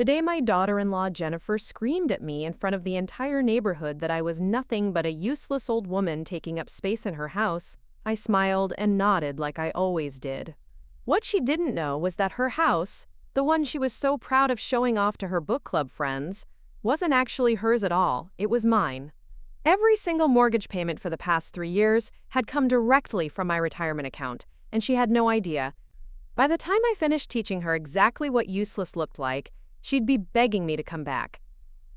The day my daughter-in-law Jennifer screamed at me in front of the entire neighborhood that I was nothing but a useless old woman taking up space in her house, I smiled and nodded like I always did. What she didn't know was that her house, the one she was so proud of showing off to her book club friends, wasn't actually hers at all, it was mine. Every single mortgage payment for the past 3 years had come directly from my retirement account, and she had no idea. By the time I finished teaching her exactly what useless looked like, she'd be begging me to come back.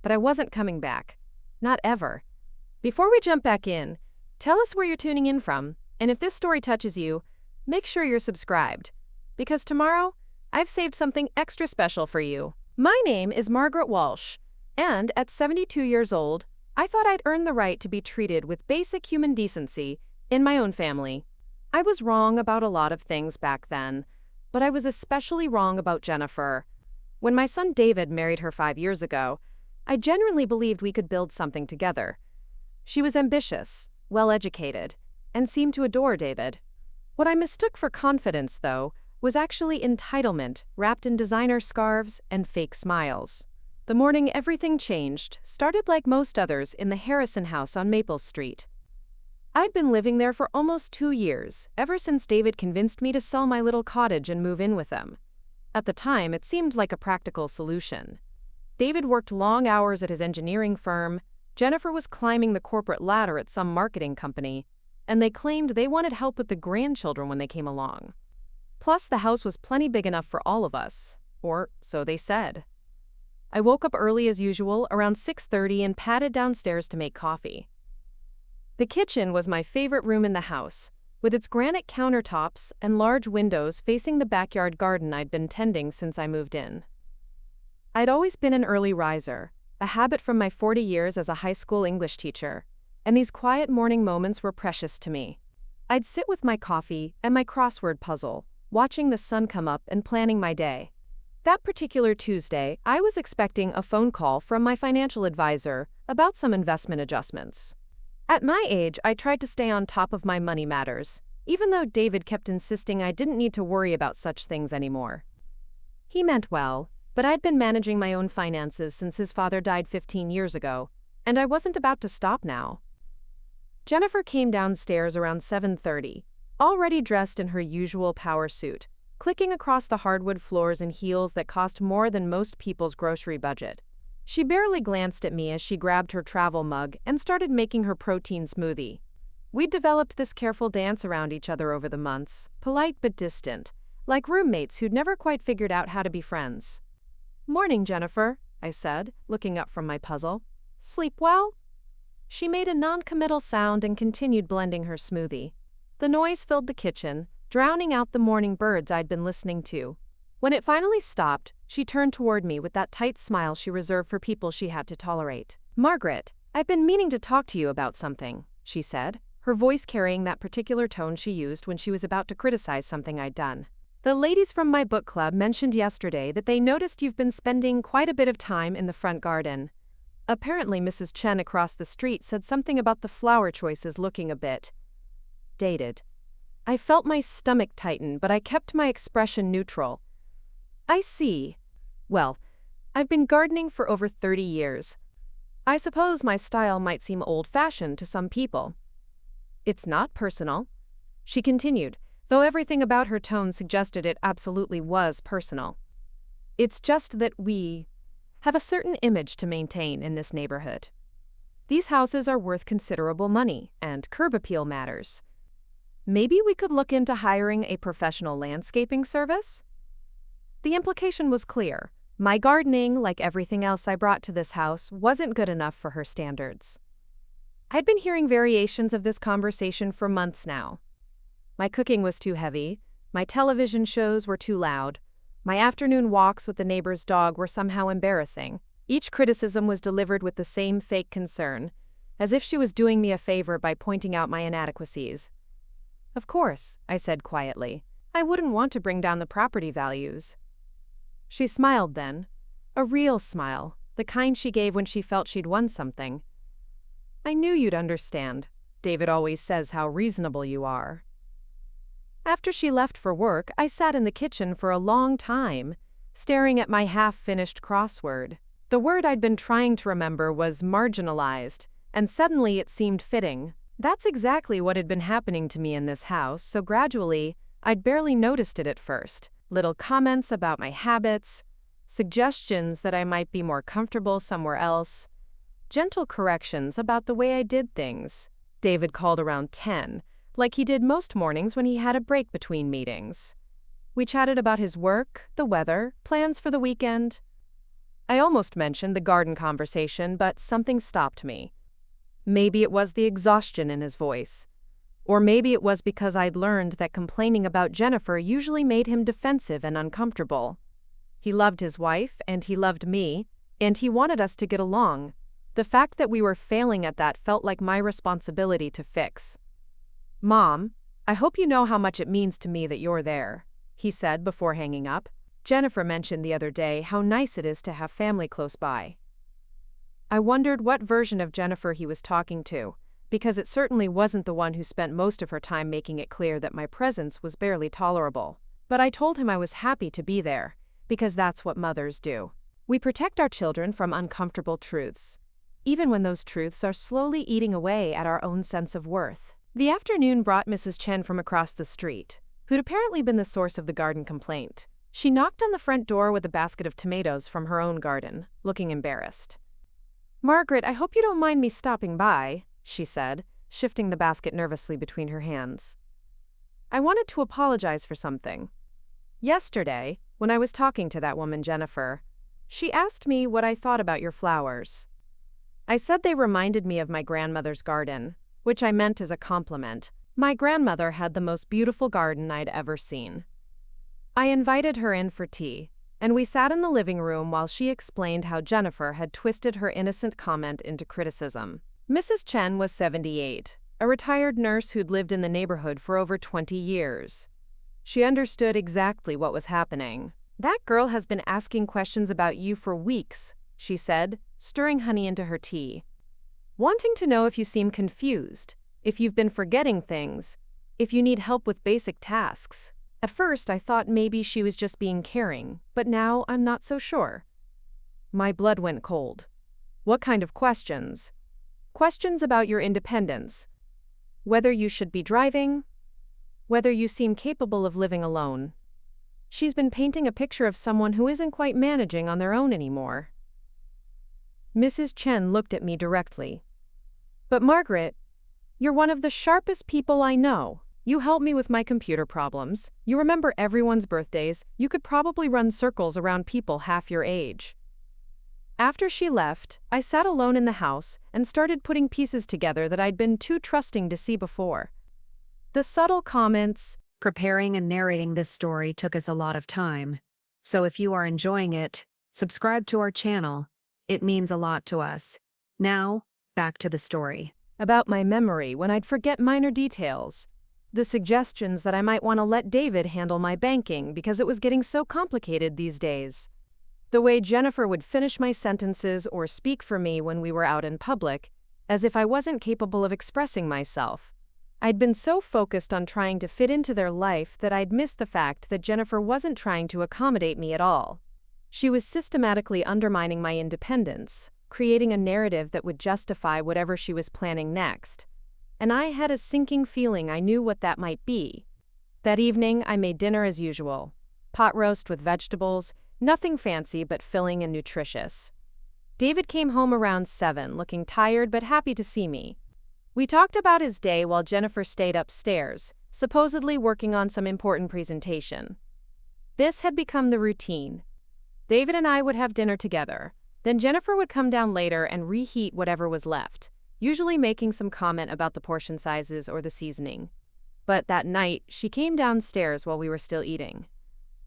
But I wasn't coming back. Not ever. Before we jump back in, tell us where you're tuning in from, and if this story touches you, make sure you're subscribed. Because tomorrow, I've saved something extra special for you. My name is Margaret Walsh, and at 72 years old, I thought I'd earned the right to be treated with basic human decency in my own family. I was wrong about a lot of things back then, but I was especially wrong about Jennifer. When my son David married her 5 years ago, I genuinely believed we could build something together. She was ambitious, well-educated, and seemed to adore David. What I mistook for confidence, though, was actually entitlement wrapped in designer scarves and fake smiles. The morning everything changed started like most others in the Harrison house on Maple Street. I'd been living there for almost 2 years, ever since David convinced me to sell my little cottage and move in with them. At the time, it seemed like a practical solution. David worked long hours at his engineering firm, Jennifer was climbing the corporate ladder at some marketing company, and they claimed they wanted help with the grandchildren when they came along. Plus, the house was plenty big enough for all of us, or so they said. I woke up early as usual, around 6:30, and padded downstairs to make coffee. The kitchen was my favorite room in the house, with its granite countertops and large windows facing the backyard garden I'd been tending since I moved in. I'd always been an early riser, a habit from my 40 years as a high school English teacher, and these quiet morning moments were precious to me. I'd sit with my coffee and my crossword puzzle, watching the sun come up and planning my day. That particular Tuesday, I was expecting a phone call from my financial advisor about some investment adjustments. At my age, I tried to stay on top of my money matters, even though David kept insisting I didn't need to worry about such things anymore. He meant well, but I'd been managing my own finances since his father died 15 years ago, and I wasn't about to stop now. Jennifer came downstairs around 7:30, already dressed in her usual power suit, clicking across the hardwood floors in heels that cost more than most people's grocery budget. She barely glanced at me as she grabbed her travel mug and started making her protein smoothie. We'd developed this careful dance around each other over the months, polite but distant, like roommates who'd never quite figured out how to be friends. "Morning, Jennifer," I said, looking up from my puzzle. "Sleep well?" She made a non-committal sound and continued blending her smoothie. The noise filled the kitchen, drowning out the morning birds I'd been listening to. When it finally stopped, she turned toward me with that tight smile she reserved for people she had to tolerate. "Margaret, I've been meaning to talk to you about something," she said, her voice carrying that particular tone she used when she was about to criticize something I'd done. "The ladies from my book club mentioned yesterday that they noticed you've been spending quite a bit of time in the front garden. Apparently Mrs. Chen across the street said something about the flower choices looking a bit dated." I felt my stomach tighten, but I kept my expression neutral. "I see. Well, I've been gardening for over 30 years. I suppose my style might seem old-fashioned to some people." "It's not personal," she continued, though everything about her tone suggested it absolutely was personal. "It's just that we have a certain image to maintain in this neighborhood. These houses are worth considerable money, and curb appeal matters. Maybe we could look into hiring a professional landscaping service?" The implication was clear. My gardening, like everything else I brought to this house, wasn't good enough for her standards. I'd been hearing variations of this conversation for months now. My cooking was too heavy, my television shows were too loud, my afternoon walks with the neighbor's dog were somehow embarrassing. Each criticism was delivered with the same fake concern, as if she was doing me a favor by pointing out my inadequacies. "Of course," I said quietly. "I wouldn't want to bring down the property values." She smiled then, a real smile, the kind she gave when she felt she'd won something. "I knew you'd understand. David always says how reasonable you are." After she left for work, I sat in the kitchen for a long time, staring at my half-finished crossword. The word I'd been trying to remember was marginalized, and suddenly it seemed fitting. That's exactly what had been happening to me in this house, so gradually, I'd barely noticed it at first. Little comments about my habits, suggestions that I might be more comfortable somewhere else, gentle corrections about the way I did things. David called around 10, like he did most mornings when he had a break between meetings. We chatted about his work, the weather, plans for the weekend. I almost mentioned the garden conversation, but something stopped me. Maybe it was the exhaustion in his voice. Or maybe it was because I'd learned that complaining about Jennifer usually made him defensive and uncomfortable. He loved his wife, and he loved me, and he wanted us to get along. The fact that we were failing at that felt like my responsibility to fix. "Mom, I hope you know how much it means to me that you're there," he said before hanging up. "Jennifer mentioned the other day how nice it is to have family close by." I wondered what version of Jennifer he was talking to, because it certainly wasn't the one who spent most of her time making it clear that my presence was barely tolerable. But I told him I was happy to be there, because that's what mothers do. We protect our children from uncomfortable truths, even when those truths are slowly eating away at our own sense of worth. The afternoon brought Mrs. Chen from across the street, who'd apparently been the source of the garden complaint. She knocked on the front door with a basket of tomatoes from her own garden, looking embarrassed. "Margaret, I hope you don't mind me stopping by," she said, shifting the basket nervously between her hands. "I wanted to apologize for something. Yesterday, when I was talking to that woman Jennifer, she asked me what I thought about your flowers. I said they reminded me of my grandmother's garden, which I meant as a compliment. My grandmother had the most beautiful garden I'd ever seen. I invited her in for tea, and we sat in the living room while she explained how Jennifer had twisted her innocent comment into criticism. Mrs. Chen was 78, a retired nurse who'd lived in the neighborhood for over 20 years. She understood exactly what was happening. "That girl has been asking questions about you for weeks," she said, stirring honey into her tea. "Wanting to know if you seem confused, if you've been forgetting things, if you need help with basic tasks. At first, I thought maybe she was just being caring, but now I'm not so sure." My blood went cold. "What kind of questions?" "Questions about your independence. Whether you should be driving. Whether you seem capable of living alone. She's been painting a picture of someone who isn't quite managing on their own anymore." Mrs. Chen looked at me directly. "But Margaret, you're one of the sharpest people I know. You help me with my computer problems. You remember everyone's birthdays. You could probably run circles around people half your age." After she left, I sat alone in the house and started putting pieces together that I'd been too trusting to see before. The subtle comments. Preparing and narrating this story took us a lot of time. So if you are enjoying it, subscribe to our channel. It means a lot to us. Now, back to the story. About my memory when I'd forget minor details. The suggestions that I might want to let David handle my banking because it was getting so complicated these days. The way Jennifer would finish my sentences or speak for me when we were out in public, as if I wasn't capable of expressing myself. I'd been so focused on trying to fit into their life that I'd missed the fact that Jennifer wasn't trying to accommodate me at all. She was systematically undermining my independence, creating a narrative that would justify whatever she was planning next. And I had a sinking feeling I knew what that might be. That evening, I made dinner as usual. Pot roast with vegetables, nothing fancy but filling and nutritious. David came home around 7, looking tired but happy to see me. We talked about his day while Jennifer stayed upstairs, supposedly working on some important presentation. This had become the routine. David and I would have dinner together. Then Jennifer would come down later and reheat whatever was left, usually making some comment about the portion sizes or the seasoning. But that night, she came downstairs while we were still eating.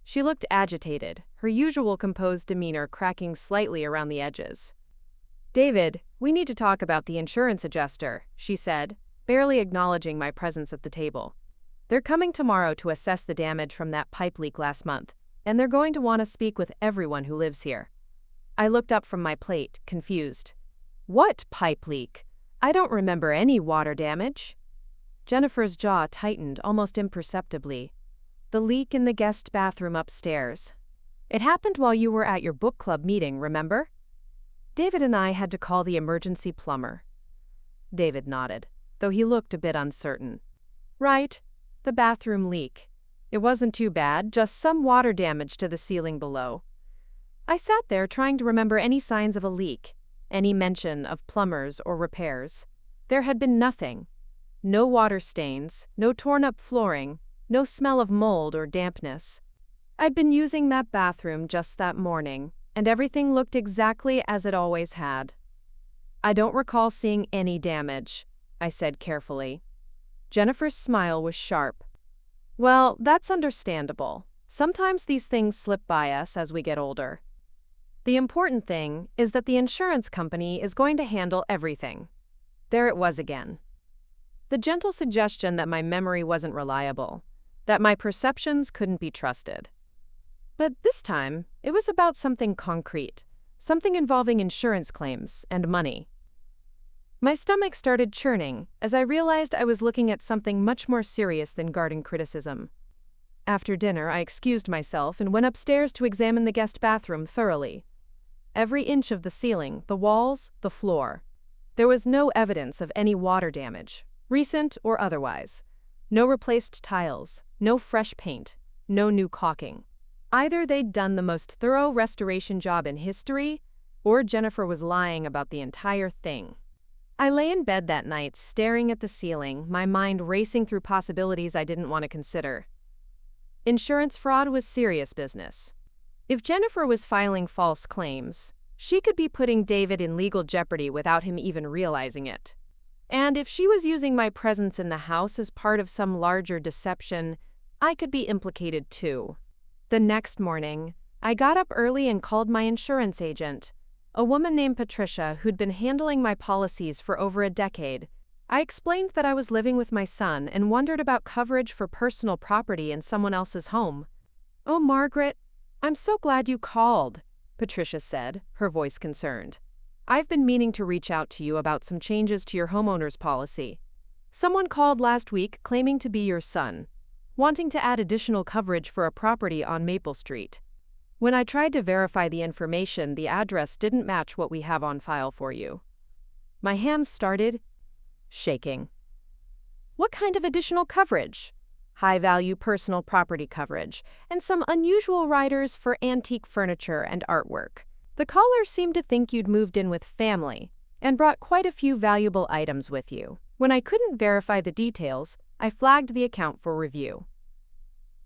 She looked agitated, her usual composed demeanor cracking slightly around the edges. "David, we need to talk about the insurance adjuster," she said, barely acknowledging my presence at the table. "They're coming tomorrow to assess the damage from that pipe leak last month, and they're going to want to speak with everyone who lives here." I looked up from my plate, confused. "What pipe leak? I don't remember any water damage." Jennifer's jaw tightened almost imperceptibly. "The leak in the guest bathroom upstairs." It happened while you were at your book club meeting, remember? David and I had to call the emergency plumber. David nodded, though he looked a bit uncertain. Right, the bathroom leak. It wasn't too bad, just some water damage to the ceiling below. I sat there trying to remember any signs of a leak, any mention of plumbers or repairs. There had been nothing. No water stains, no torn-up flooring, no smell of mold or dampness. I'd been using that bathroom just that morning, and everything looked exactly as it always had. I don't recall seeing any damage, I said carefully. Jennifer's smile was sharp. Well, that's understandable. Sometimes these things slip by us as we get older. The important thing is that the insurance company is going to handle everything. There it was again. The gentle suggestion that my memory wasn't reliable, that my perceptions couldn't be trusted. But this time, it was about something concrete, something involving insurance claims and money. My stomach started churning as I realized I was looking at something much more serious than garden criticism. After dinner, I excused myself and went upstairs to examine the guest bathroom thoroughly. Every inch of the ceiling, the walls, the floor. There was no evidence of any water damage, recent or otherwise. No replaced tiles, no fresh paint, no new caulking. Either they'd done the most thorough restoration job in history, or Jennifer was lying about the entire thing. I lay in bed that night staring at the ceiling, my mind racing through possibilities I didn't want to consider. Insurance fraud was serious business. If Jennifer was filing false claims, she could be putting David in legal jeopardy without him even realizing it. And if she was using my presence in the house as part of some larger deception, I could be implicated too. The next morning, I got up early and called my insurance agent, a woman named Patricia who'd been handling my policies for over a decade. I explained that I was living with my son and wondered about coverage for personal property in someone else's home. "Oh, Margaret, I'm so glad you called," Patricia said, her voice concerned. "I've been meaning to reach out to you about some changes to your homeowner's policy. Someone called last week claiming to be your son, wanting to add additional coverage for a property on Maple Street. When I tried to verify the information, the address didn't match what we have on file for you." My hands started shaking. "What kind of additional coverage?" "High-value personal property coverage, and some unusual riders for antique furniture and artwork. The caller seemed to think you'd moved in with family and brought quite a few valuable items with you. When I couldn't verify the details, I flagged the account for review."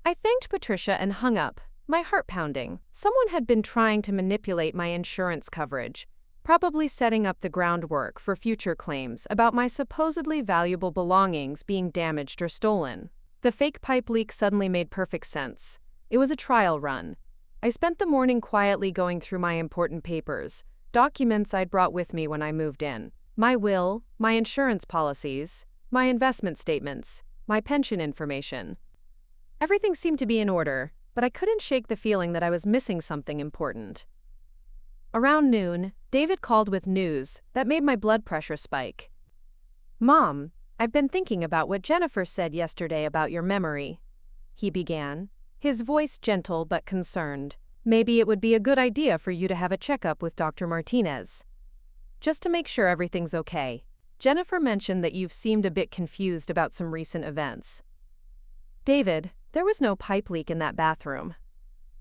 I thanked Patricia and hung up, my heart pounding. Someone had been trying to manipulate my insurance coverage, probably setting up the groundwork for future claims about my supposedly valuable belongings being damaged or stolen. The fake pipe leak suddenly made perfect sense. It was a trial run. I spent the morning quietly going through my important papers, documents I'd brought with me when I moved in. My will, my insurance policies, my investment statements, my pension information. Everything seemed to be in order, but I couldn't shake the feeling that I was missing something important. Around noon, David called with news that made my blood pressure spike. "Mom, I've been thinking about what Jennifer said yesterday about your memory," he began, his voice gentle but concerned. "Maybe it would be a good idea for you to have a checkup with Dr. Martinez. Just to make sure everything's okay. Jennifer mentioned that you've seemed a bit confused about some recent events." "David, there was no pipe leak in that bathroom."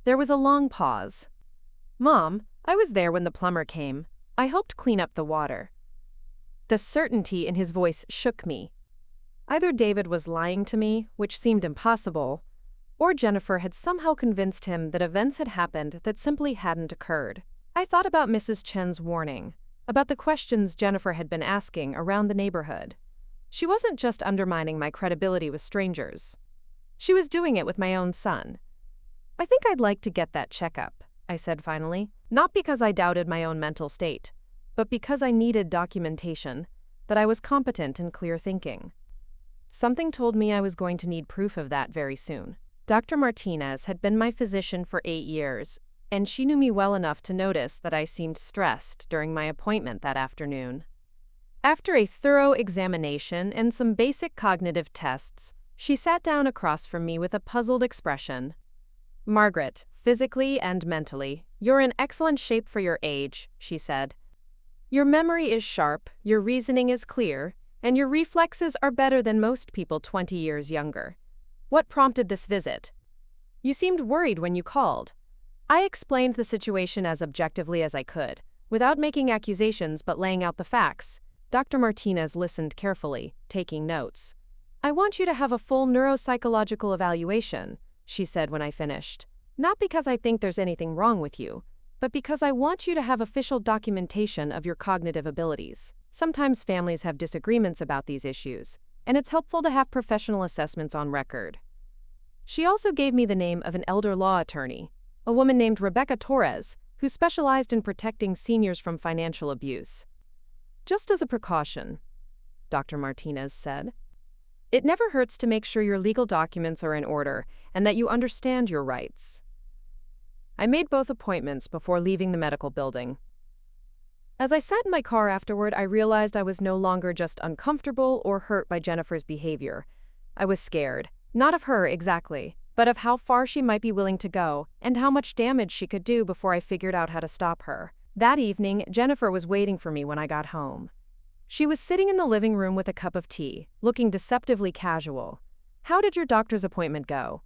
There was a long pause. "Mom, I was there when the plumber came. I helped clean up the water." The certainty in his voice shook me. Either David was lying to me, which seemed impossible, or Jennifer had somehow convinced him that events had happened that simply hadn't occurred. I thought about Mrs. Chen's warning, about the questions Jennifer had been asking around the neighborhood. She wasn't just undermining my credibility with strangers. She was doing it with my own son. "I think I'd like to get that checkup," I said finally, not because I doubted my own mental state, but because I needed documentation that I was competent and clear thinking. Something told me I was going to need proof of that very soon. Dr. Martinez had been my physician for 8 years, and she knew me well enough to notice that I seemed stressed during my appointment that afternoon. After a thorough examination and some basic cognitive tests, she sat down across from me with a puzzled expression. "Margaret, physically and mentally. You're in excellent shape for your age, she said. Your memory is sharp, your reasoning is clear, and your reflexes are better than most people 20 years younger. What prompted this visit? You seemed worried when you called. I explained the situation as objectively as I could, without making accusations but laying out the facts. Dr. Martinez listened carefully, taking notes. I want you to have a full neuropsychological evaluation, she said when I finished. Not because I think there's anything wrong with you, but because I want you to have official documentation of your cognitive abilities. Sometimes families have disagreements about these issues, and it's helpful to have professional assessments on record. She also gave me the name of an elder law attorney, a woman named Rebecca Torres, who specialized in protecting seniors from financial abuse. Just as a precaution, Dr. Martinez said, it never hurts to make sure your legal documents are in order and that you understand your rights. I made both appointments before leaving the medical building. As I sat in my car afterward, I realized I was no longer just uncomfortable or hurt by Jennifer's behavior. I was scared, not of her exactly, but of how far she might be willing to go and how much damage she could do before I figured out how to stop her. That evening, Jennifer was waiting for me when I got home. She was sitting in the living room with a cup of tea, looking deceptively casual. How did your doctor's appointment go?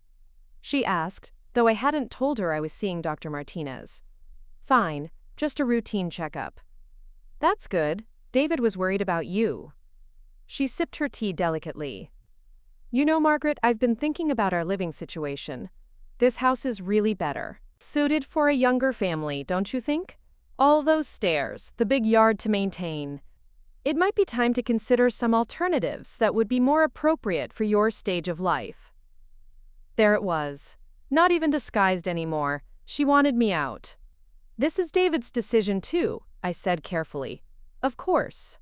She asked, though I hadn't told her I was seeing Dr. Martinez. Fine, just a routine checkup. That's good. David was worried about you. She sipped her tea delicately. You know, Margaret, I've been thinking about our living situation. This house is really better. Suited for a younger family, don't you think? All those stairs, the big yard to maintain. It might be time to consider some alternatives that would be more appropriate for your stage of life. There it was. Not even disguised anymore. She wanted me out. This is David's decision too, I said carefully. Of course.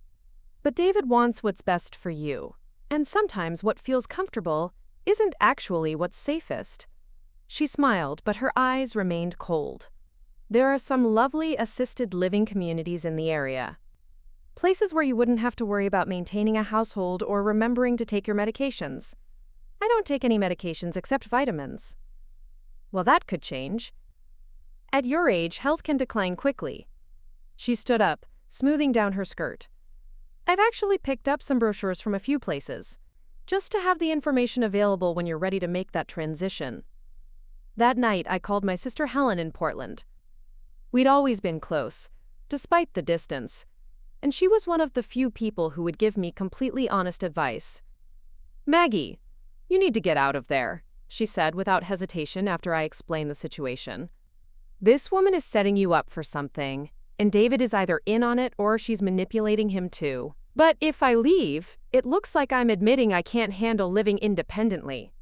But David wants what's best for you. And sometimes what feels comfortable isn't actually what's safest. She smiled, but her eyes remained cold. There are some lovely assisted living communities in the area. Places where you wouldn't have to worry about maintaining a household or remembering to take your medications. I don't take any medications except vitamins. Well, that could change. At your age, health can decline quickly. She stood up, smoothing down her skirt. I've actually picked up some brochures from a few places, just to have the information available when you're ready to make that transition. That night, I called my sister Helen in Portland. We'd always been close, despite the distance, and she was one of the few people who would give me completely honest advice. Maggie, you need to get out of there, she said without hesitation after I explained the situation. This woman is setting you up for something, and David is either in on it or she's manipulating him too. But if I leave, it looks like I'm admitting I can't handle living independently.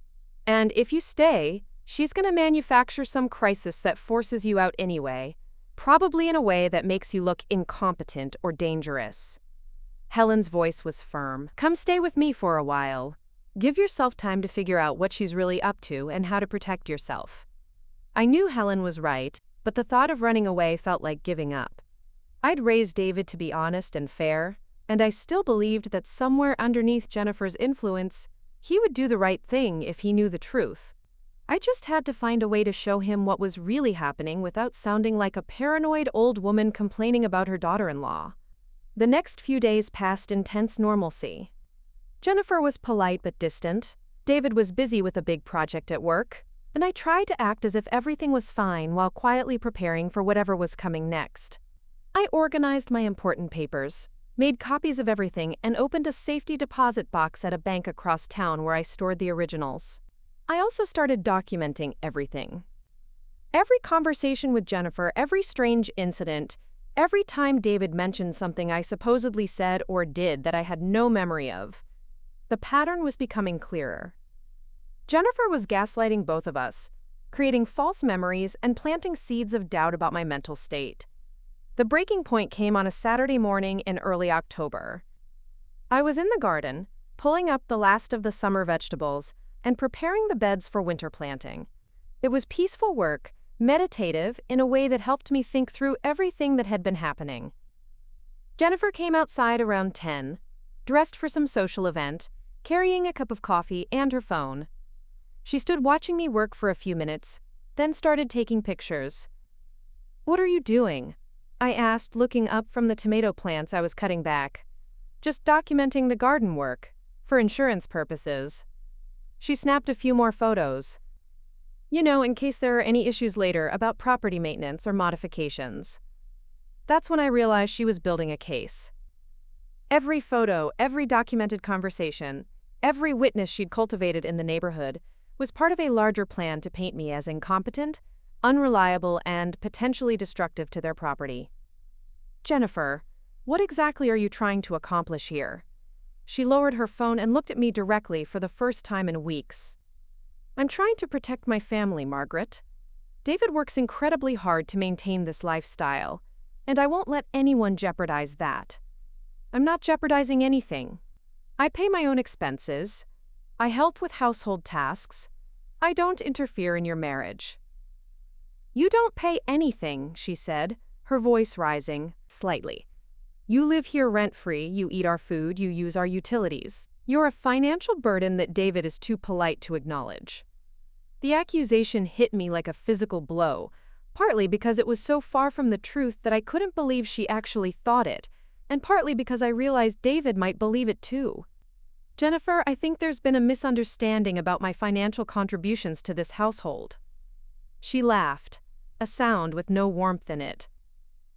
And if you stay, she's going to manufacture some crisis that forces you out anyway, probably in a way that makes you look incompetent or dangerous. Helen's voice was firm. Come stay with me for a while. Give yourself time to figure out what she's really up to and how to protect yourself. I knew Helen was right, but the thought of running away felt like giving up. I'd raised David to be honest and fair, and I still believed that somewhere underneath Jennifer's influence, he would do the right thing if he knew the truth. I just had to find a way to show him what was really happening without sounding like a paranoid old woman complaining about her daughter-in-law. The next few days passed in tense normalcy. Jennifer was polite but distant. David was busy with a big project at work, and I tried to act as if everything was fine while quietly preparing for whatever was coming next. I organized my important papers, made copies of everything, and opened a safety deposit box at a bank across town where I stored the originals. I also started documenting everything. Every conversation with Jennifer, every strange incident, every time David mentioned something I supposedly said or did that I had no memory of. The pattern was becoming clearer. Jennifer was gaslighting both of us, creating false memories and planting seeds of doubt about my mental state. The breaking point came on a Saturday morning in early October. I was in the garden, pulling up the last of the summer vegetables and preparing the beds for winter planting. It was peaceful work, meditative in a way that helped me think through everything that had been happening. Jennifer came outside around 10, dressed for some social event, carrying a cup of coffee and her phone. She stood watching me work for a few minutes, then started taking pictures. "What are you doing?" I asked, looking up from the tomato plants I was cutting back. "Just documenting the garden work, for insurance purposes." She snapped a few more photos. In case there are any issues later about property maintenance or modifications. That's when I realized she was building a case. Every photo, every documented conversation, every witness she'd cultivated in the neighborhood was part of a larger plan to paint me as incompetent, unreliable, and potentially destructive to their property. "Jennifer, what exactly are you trying to accomplish here?" She lowered her phone and looked at me directly for the first time in weeks. "I'm trying to protect my family, Margaret. David works incredibly hard to maintain this lifestyle, and I won't let anyone jeopardize that. I'm not jeopardizing anything. I pay my own expenses. I help with household tasks. I don't interfere in your marriage." "You don't pay anything," she said, her voice rising slightly. "You live here rent-free, you eat our food, you use our utilities. You're a financial burden that David is too polite to acknowledge." The accusation hit me like a physical blow, partly because it was so far from the truth that I couldn't believe she actually thought it, and partly because I realized David might believe it too. "Jennifer, I think there's been a misunderstanding about my financial contributions to this household." She laughed, a sound with no warmth in it.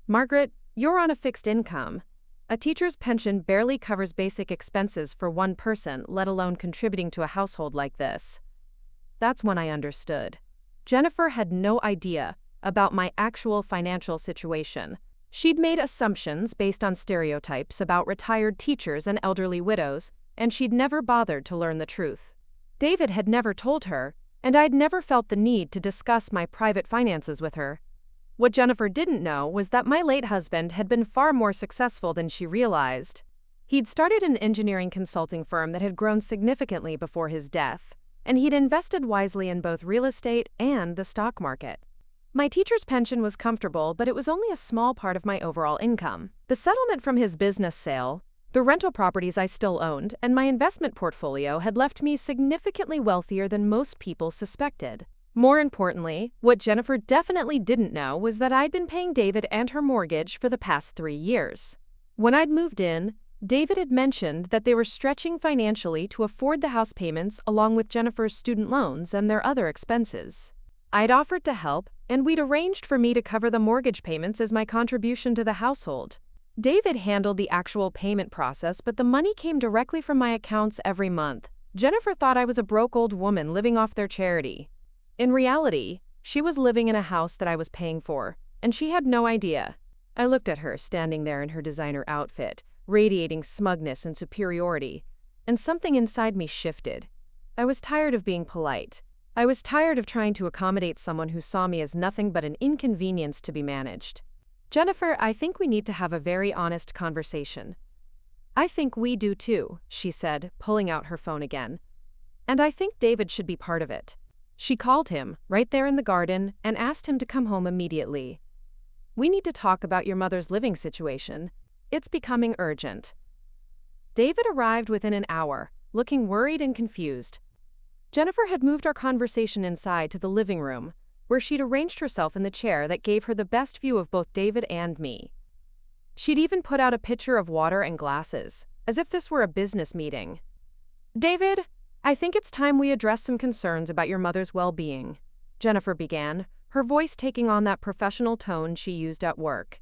"Margaret, you're on a fixed income. A teacher's pension barely covers basic expenses for one person, let alone contributing to a household like this." That's when I understood. Jennifer had no idea about my actual financial situation. She'd made assumptions based on stereotypes about retired teachers and elderly widows, and she'd never bothered to learn the truth. David had never told her, and I'd never felt the need to discuss my private finances with her. What Jennifer didn't know was that my late husband had been far more successful than she realized. He'd started an engineering consulting firm that had grown significantly before his death, and he'd invested wisely in both real estate and the stock market. My teacher's pension was comfortable, but it was only a small part of my overall income. The settlement from his business sale, the rental properties I still owned, and my investment portfolio had left me significantly wealthier than most people suspected. More importantly, what Jennifer definitely didn't know was that I'd been paying David and her mortgage for the past 3 years. When I'd moved in, David had mentioned that they were stretching financially to afford the house payments along with Jennifer's student loans and their other expenses. I'd offered to help, and we'd arranged for me to cover the mortgage payments as my contribution to the household. David handled the actual payment process, but the money came directly from my accounts every month. Jennifer thought I was a broke old woman living off their charity. In reality, she was living in a house that I was paying for, and she had no idea. I looked at her standing there in her designer outfit, radiating smugness and superiority, and something inside me shifted. I was tired of being polite. I was tired of trying to accommodate someone who saw me as nothing but an inconvenience to be managed. "Jennifer, I think we need to have a very honest conversation." "I think we do too," she said, pulling out her phone again. "And I think David should be part of it." She called him, right there in the garden, and asked him to come home immediately. "We need to talk about your mother's living situation. It's becoming urgent." David arrived within an hour, looking worried and confused. Jennifer had moved our conversation inside to the living room, where she'd arranged herself in the chair that gave her the best view of both David and me. She'd even put out a pitcher of water and glasses, as if this were a business meeting. "David, I think it's time we address some concerns about your mother's well-being," Jennifer began, her voice taking on that professional tone she used at work.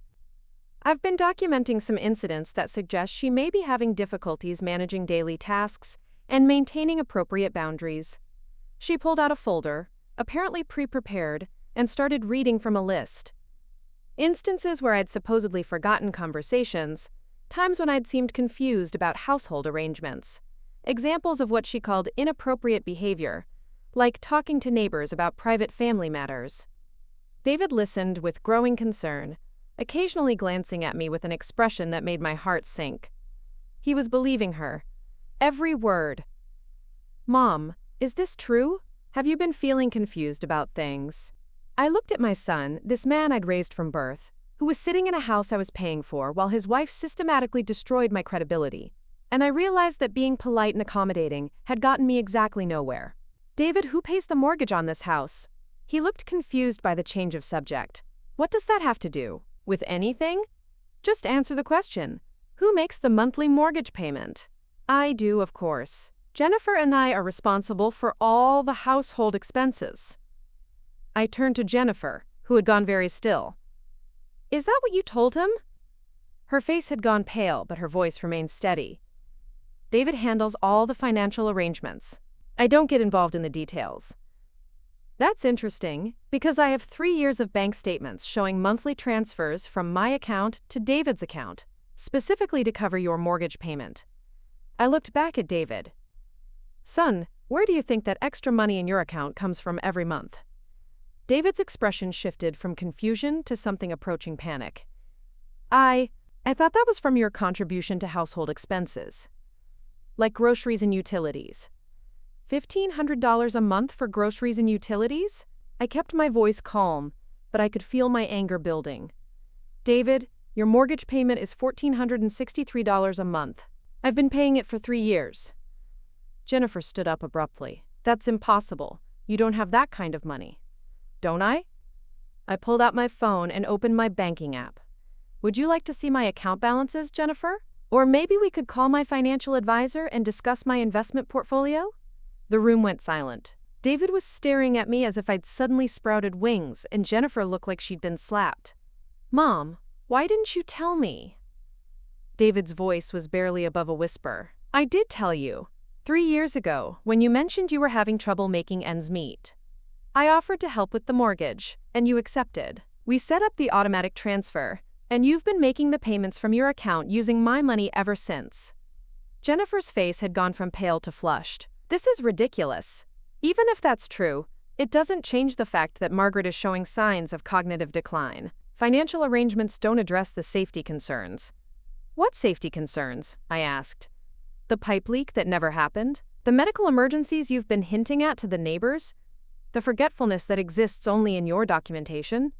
"I've been documenting some incidents that suggest she may be having difficulties managing daily tasks and maintaining appropriate boundaries." She pulled out a folder, apparently pre-prepared, and started reading from a list. Instances where I'd supposedly forgotten conversations, times when I'd seemed confused about household arrangements, examples of what she called inappropriate behavior, like talking to neighbors about private family matters. David listened with growing concern, occasionally glancing at me with an expression that made my heart sink. He was believing her. Every word. "Mom, is this true? Have you been feeling confused about things?" I looked at my son, this man I'd raised from birth, who was sitting in a house I was paying for while his wife systematically destroyed my credibility, and I realized that being polite and accommodating had gotten me exactly nowhere. "David, who pays the mortgage on this house?" He looked confused by the change of subject. What does that have to do with anything? Just answer the question. Who makes the monthly mortgage payment? I do, of course. Jennifer and I are responsible for all the household expenses. I turned to Jennifer, who had gone very still. Is that what you told him? Her face had gone pale, but her voice remained steady. David handles all the financial arrangements. I don't get involved in the details. That's interesting, because I have 3 years of bank statements showing monthly transfers from my account to David's account, specifically to cover your mortgage payment. I looked back at David. Son, where do you think that extra money in your account comes from every month? David's expression shifted from confusion to something approaching panic. I thought that was from your contribution to household expenses. Like groceries and utilities. $1,500 a month for groceries and utilities? I kept my voice calm, but I could feel my anger building. David, your mortgage payment is $1,463 a month. I've been paying it for 3 years. Jennifer stood up abruptly. That's impossible. You don't have that kind of money. Don't I? I pulled out my phone and opened my banking app. Would you like to see my account balances, Jennifer? Or maybe we could call my financial advisor and discuss my investment portfolio? The room went silent. David was staring at me as if I'd suddenly sprouted wings, and Jennifer looked like she'd been slapped. Mom, why didn't you tell me? David's voice was barely above a whisper. I did tell you. 3 years ago, when you mentioned you were having trouble making ends meet. I offered to help with the mortgage, and you accepted. We set up the automatic transfer, and you've been making the payments from your account using my money ever since. Jennifer's face had gone from pale to flushed. This is ridiculous. Even if that's true, it doesn't change the fact that Margaret is showing signs of cognitive decline. Financial arrangements don't address the safety concerns. What safety concerns? I asked. The pipe leak that never happened? The medical emergencies you've been hinting at to the neighbors? The forgetfulness that exists only in your documentation?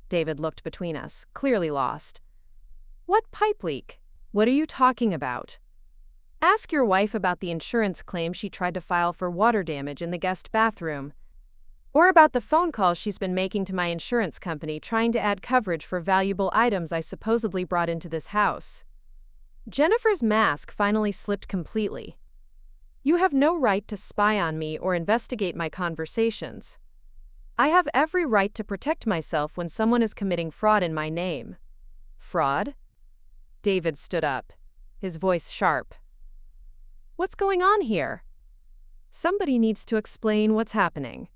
David looked between us, clearly lost. What pipe leak? What are you talking about? Ask your wife about the insurance claim she tried to file for water damage in the guest bathroom. Or about the phone calls she's been making to my insurance company trying to add coverage for valuable items I supposedly brought into this house. Jennifer's mask finally slipped completely. You have no right to spy on me or investigate my conversations. I have every right to protect myself when someone is committing fraud in my name. Fraud? David stood up, his voice sharp. What's going on here? Somebody needs to explain what's happening.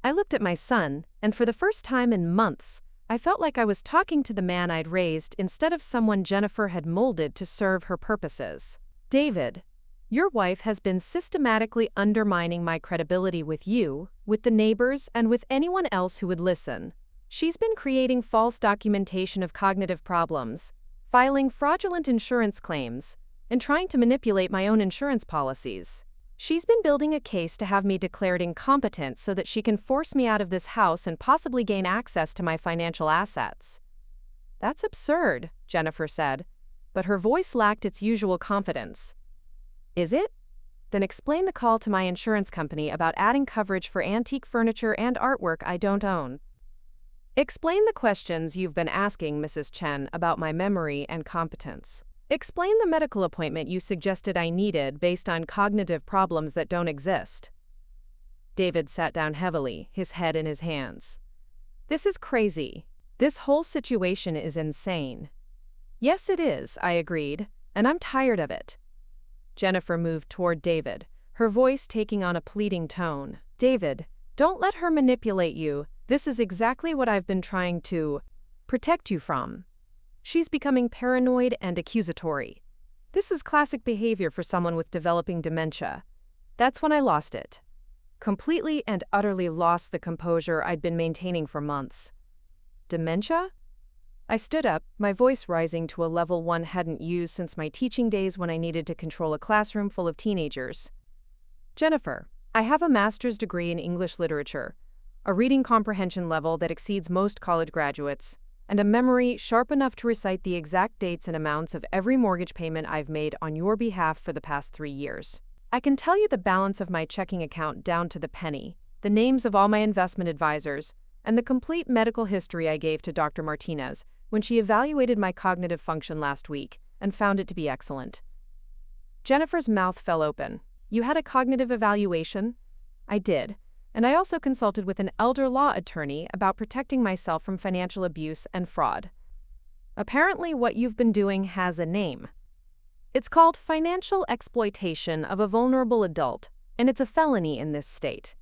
I looked at my son, and for the first time in months, I felt like I was talking to the man I'd raised instead of someone Jennifer had molded to serve her purposes. David, your wife has been systematically undermining my credibility with you, with the neighbors, and with anyone else who would listen. She's been creating false documentation of cognitive problems, filing fraudulent insurance claims, and trying to manipulate my own insurance policies. She's been building a case to have me declared incompetent so that she can force me out of this house and possibly gain access to my financial assets. That's absurd, Jennifer said, but her voice lacked its usual confidence. Is it? Then explain the call to my insurance company about adding coverage for antique furniture and artwork I don't own. Explain the questions you've been asking Mrs. Chen about my memory and competence. Explain the medical appointment you suggested I needed based on cognitive problems that don't exist. David sat down heavily, his head in his hands. This is crazy. This whole situation is insane. Yes, it is, I agreed, and I'm tired of it. Jennifer moved toward David, her voice taking on a pleading tone. David, don't let her manipulate you. This is exactly what I've been trying to protect you from. She's becoming paranoid and accusatory. This is classic behavior for someone with developing dementia. That's when I lost it. Completely and utterly lost the composure I'd been maintaining for months. Dementia? I stood up, my voice rising to a level one hadn't used since my teaching days when I needed to control a classroom full of teenagers. Jennifer, I have a master's degree in English literature, a reading comprehension level that exceeds most college graduates, and a memory sharp enough to recite the exact dates and amounts of every mortgage payment I've made on your behalf for the past 3 years. I can tell you the balance of my checking account down to the penny, the names of all my investment advisors, and the complete medical history I gave to Dr. Martinez when she evaluated my cognitive function last week and found it to be excellent. Jennifer's mouth fell open. You had a cognitive evaluation? I did, and I also consulted with an elder law attorney about protecting myself from financial abuse and fraud. Apparently, what you've been doing has a name. It's called financial exploitation of a vulnerable adult, and it's a felony in this state.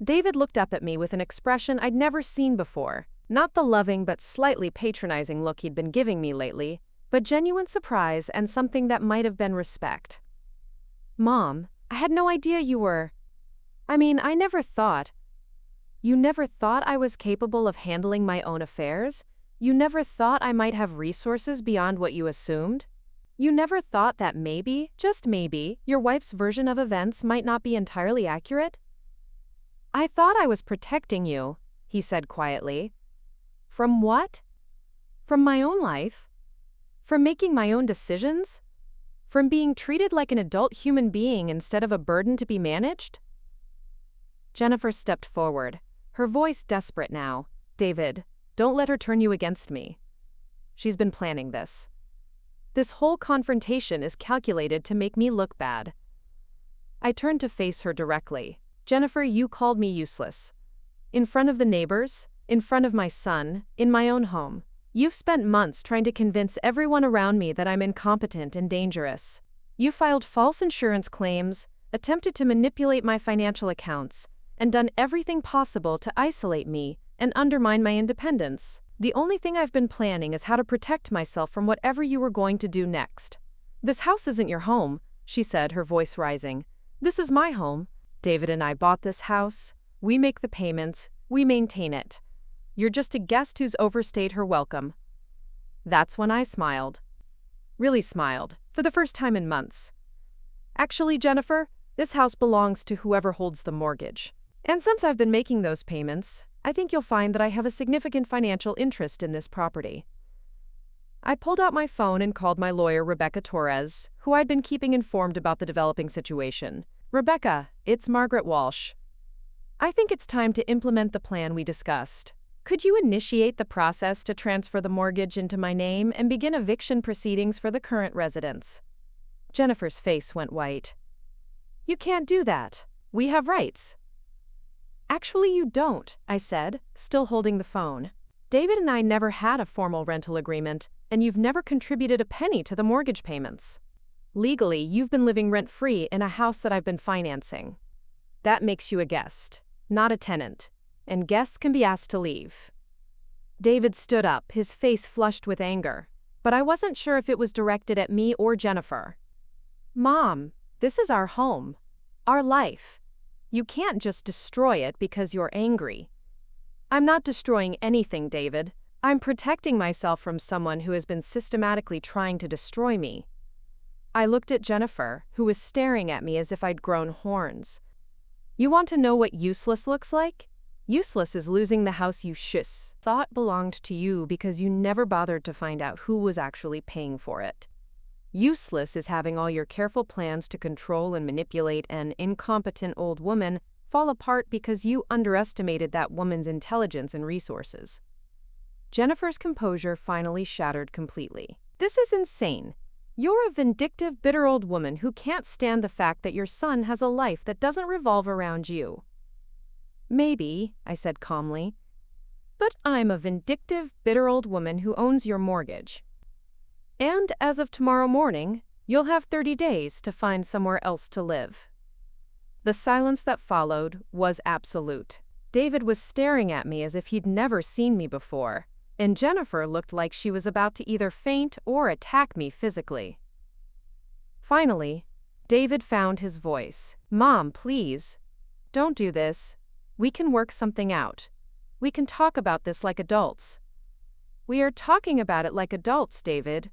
David looked up at me with an expression I'd never seen before, not the loving but slightly patronizing look he'd been giving me lately, but genuine surprise and something that might have been respect. Mom, I had no idea you were. I never thought. You never thought I was capable of handling my own affairs? You never thought I might have resources beyond what you assumed? You never thought that maybe, just maybe, your wife's version of events might not be entirely accurate? I thought I was protecting you, he said quietly. From what? From my own life? From making my own decisions? From being treated like an adult human being instead of a burden to be managed? Jennifer stepped forward, her voice desperate now. David, don't let her turn you against me. She's been planning this. This whole confrontation is calculated to make me look bad. I turned to face her directly. Jennifer, you called me useless. In front of the neighbors, in front of my son, in my own home. You've spent months trying to convince everyone around me that I'm incompetent and dangerous. You filed false insurance claims, attempted to manipulate my financial accounts, and done everything possible to isolate me and undermine my independence. The only thing I've been planning is how to protect myself from whatever you were going to do next. This house isn't your home, she said, her voice rising. This is my home. David and I bought this house. We make the payments. We maintain it. You're just a guest who's overstayed her welcome. That's when I smiled. Really smiled, for the first time in months. Actually, Jennifer, this house belongs to whoever holds the mortgage. And since I've been making those payments, I think you'll find that I have a significant financial interest in this property. I pulled out my phone and called my lawyer, Rebecca Torres, who I'd been keeping informed about the developing situation. Rebecca, it's Margaret Walsh. I think it's time to implement the plan we discussed. Could you initiate the process to transfer the mortgage into my name and begin eviction proceedings for the current residents? Jennifer's face went white. You can't do that. We have rights. Actually, you don't, I said, still holding the phone. David and I never had a formal rental agreement, and you've never contributed a penny to the mortgage payments. Legally, you've been living rent-free in a house that I've been financing. That makes you a guest, not a tenant, and guests can be asked to leave. David stood up, his face flushed with anger, but I wasn't sure if it was directed at me or Jennifer. Mom, this is our home, our life. You can't just destroy it because you're angry. I'm not destroying anything, David. I'm protecting myself from someone who has been systematically trying to destroy me. I looked at Jennifer, who was staring at me as if I'd grown horns. You want to know what useless looks like? Useless is losing the house you thought belonged to you because you never bothered to find out who was actually paying for it. Useless is having all your careful plans to control and manipulate an incompetent old woman fall apart because you underestimated that woman's intelligence and resources. Jennifer's composure finally shattered completely. This is insane. You're a vindictive, bitter old woman who can't stand the fact that your son has a life that doesn't revolve around you. Maybe, I said calmly, but I'm a vindictive, bitter old woman who owns your mortgage. And as of tomorrow morning, you'll have 30 days to find somewhere else to live. The silence that followed was absolute. David was staring at me as if he'd never seen me before, and Jennifer looked like she was about to either faint or attack me physically. Finally, David found his voice. Mom, please. Don't do this. We can work something out. We can talk about this like adults. We are talking about it like adults, David.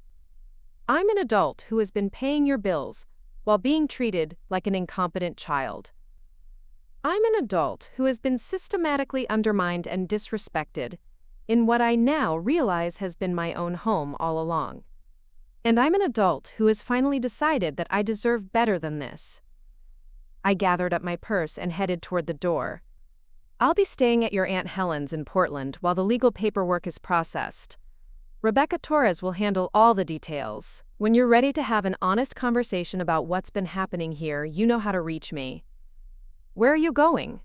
I'm an adult who has been paying your bills while being treated like an incompetent child. I'm an adult who has been systematically undermined and disrespected in what I now realize has been my own home all along. And I'm an adult who has finally decided that I deserve better than this. I gathered up my purse and headed toward the door. I'll be staying at your Aunt Helen's in Portland while the legal paperwork is processed. Rebecca Torres will handle all the details. When you're ready to have an honest conversation about what's been happening here, you know how to reach me. Where are you going?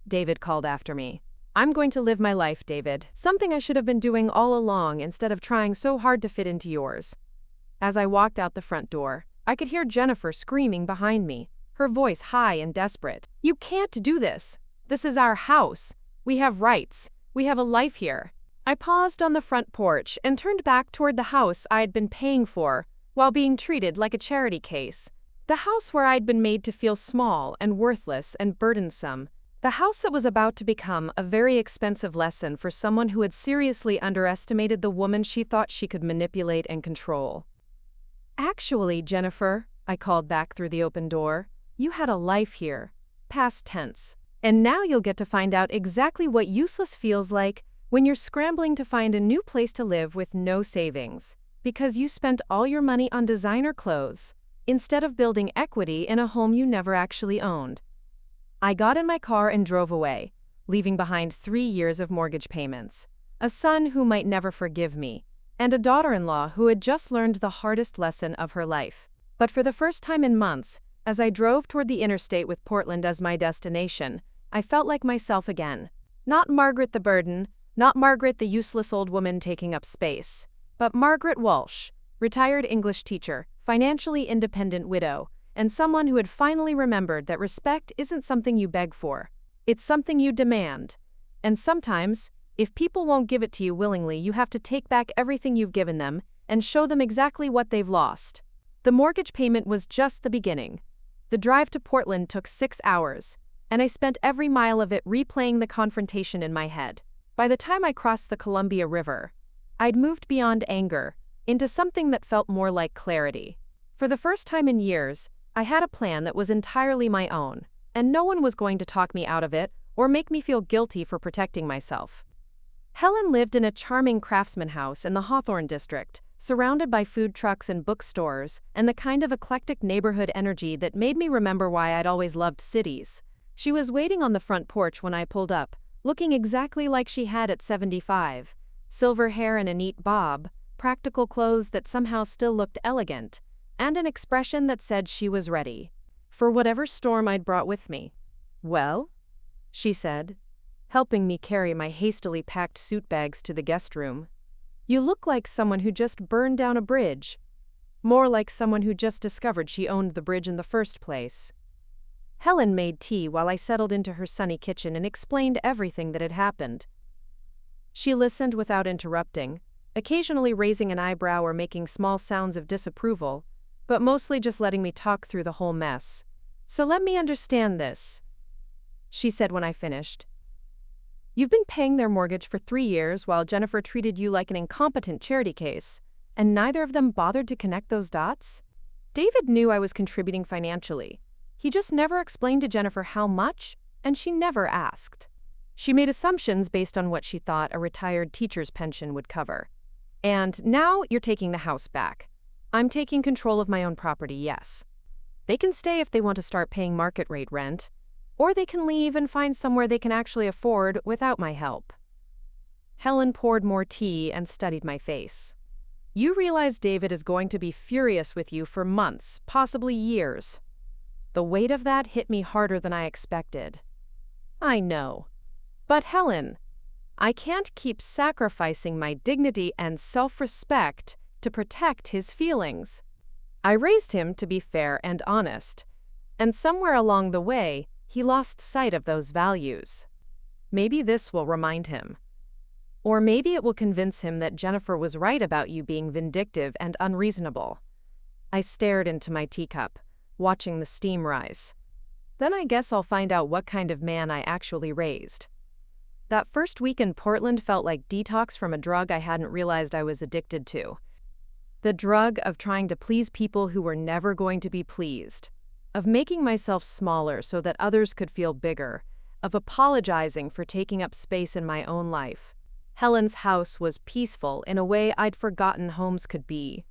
David called after me. I'm going to live my life, David. Something I should have been doing all along instead of trying so hard to fit into yours. As I walked out the front door, I could hear Jennifer screaming behind me, her voice high and desperate. You can't do this. This is our house. We have rights. We have a life here. I paused on the front porch and turned back toward the house I had been paying for, while being treated like a charity case. The house where I'd been made to feel small and worthless and burdensome. The house that was about to become a very expensive lesson for someone who had seriously underestimated the woman she thought she could manipulate and control. Actually, Jennifer, I called back through the open door, you had a life here. Past tense. And now you'll get to find out exactly what useless feels like when you're scrambling to find a new place to live with no savings, because you spent all your money on designer clothes, instead of building equity in a home you never actually owned. I got in my car and drove away, leaving behind 3 years of mortgage payments, a son who might never forgive me, and a daughter-in-law who had just learned the hardest lesson of her life. But for the first time in months, as I drove toward the interstate with Portland as my destination, I felt like myself again. Not Margaret the burden, not Margaret the useless old woman taking up space, but Margaret Walsh, retired English teacher, financially independent widow, and someone who had finally remembered that respect isn't something you beg for. It's something you demand. And sometimes, if people won't give it to you willingly, you have to take back everything you've given them and show them exactly what they've lost. The mortgage payment was just the beginning. The drive to Portland took 6 hours, and I spent every mile of it replaying the confrontation in my head. By the time I crossed the Columbia River, I'd moved beyond anger into something that felt more like clarity. For the first time in years, I had a plan that was entirely my own, and no one was going to talk me out of it or make me feel guilty for protecting myself. Helen lived in a charming craftsman house in the Hawthorne district, surrounded by food trucks and bookstores, and the kind of eclectic neighborhood energy that made me remember why I'd always loved cities. She was waiting on the front porch when I pulled up, looking exactly like she had at 75. Silver hair and a neat bob, practical clothes that somehow still looked elegant, and an expression that said she was ready for whatever storm I'd brought with me. "Well?" she said, helping me carry my hastily packed suit bags to the guest room. "You look like someone who just burned down a bridge. More like someone who just discovered she owned the bridge in the first place." Helen made tea while I settled into her sunny kitchen and explained everything that had happened. She listened without interrupting, occasionally raising an eyebrow or making small sounds of disapproval, but mostly just letting me talk through the whole mess. "So let me understand this," she said when I finished. "You've been paying their mortgage for 3 years while Jennifer treated you like an incompetent charity case, and neither of them bothered to connect those dots? David knew I was contributing financially. He just never explained to Jennifer how much, and she never asked. She made assumptions based on what she thought a retired teacher's pension would cover. And now you're taking the house back. I'm taking control of my own property, yes. They can stay if they want to start paying market rate rent, or they can leave and find somewhere they can actually afford without my help." Helen poured more tea and studied my face. "You realize David is going to be furious with you for months, possibly years." The weight of that hit me harder than I expected. "I know. But Helen, I can't keep sacrificing my dignity and self-respect to protect his feelings. I raised him to be fair and honest, and somewhere along the way, he lost sight of those values. Maybe this will remind him. Or maybe it will convince him that Jennifer was right about you being vindictive and unreasonable." I stared into my teacup, watching the steam rise. Then I guess I'll find out what kind of man I actually raised. That first week in Portland felt like detox from a drug I hadn't realized I was addicted to. The drug of trying to please people who were never going to be pleased, of making myself smaller so that others could feel bigger, of apologizing for taking up space in my own life. Helen's house was peaceful in a way I'd forgotten homes could be.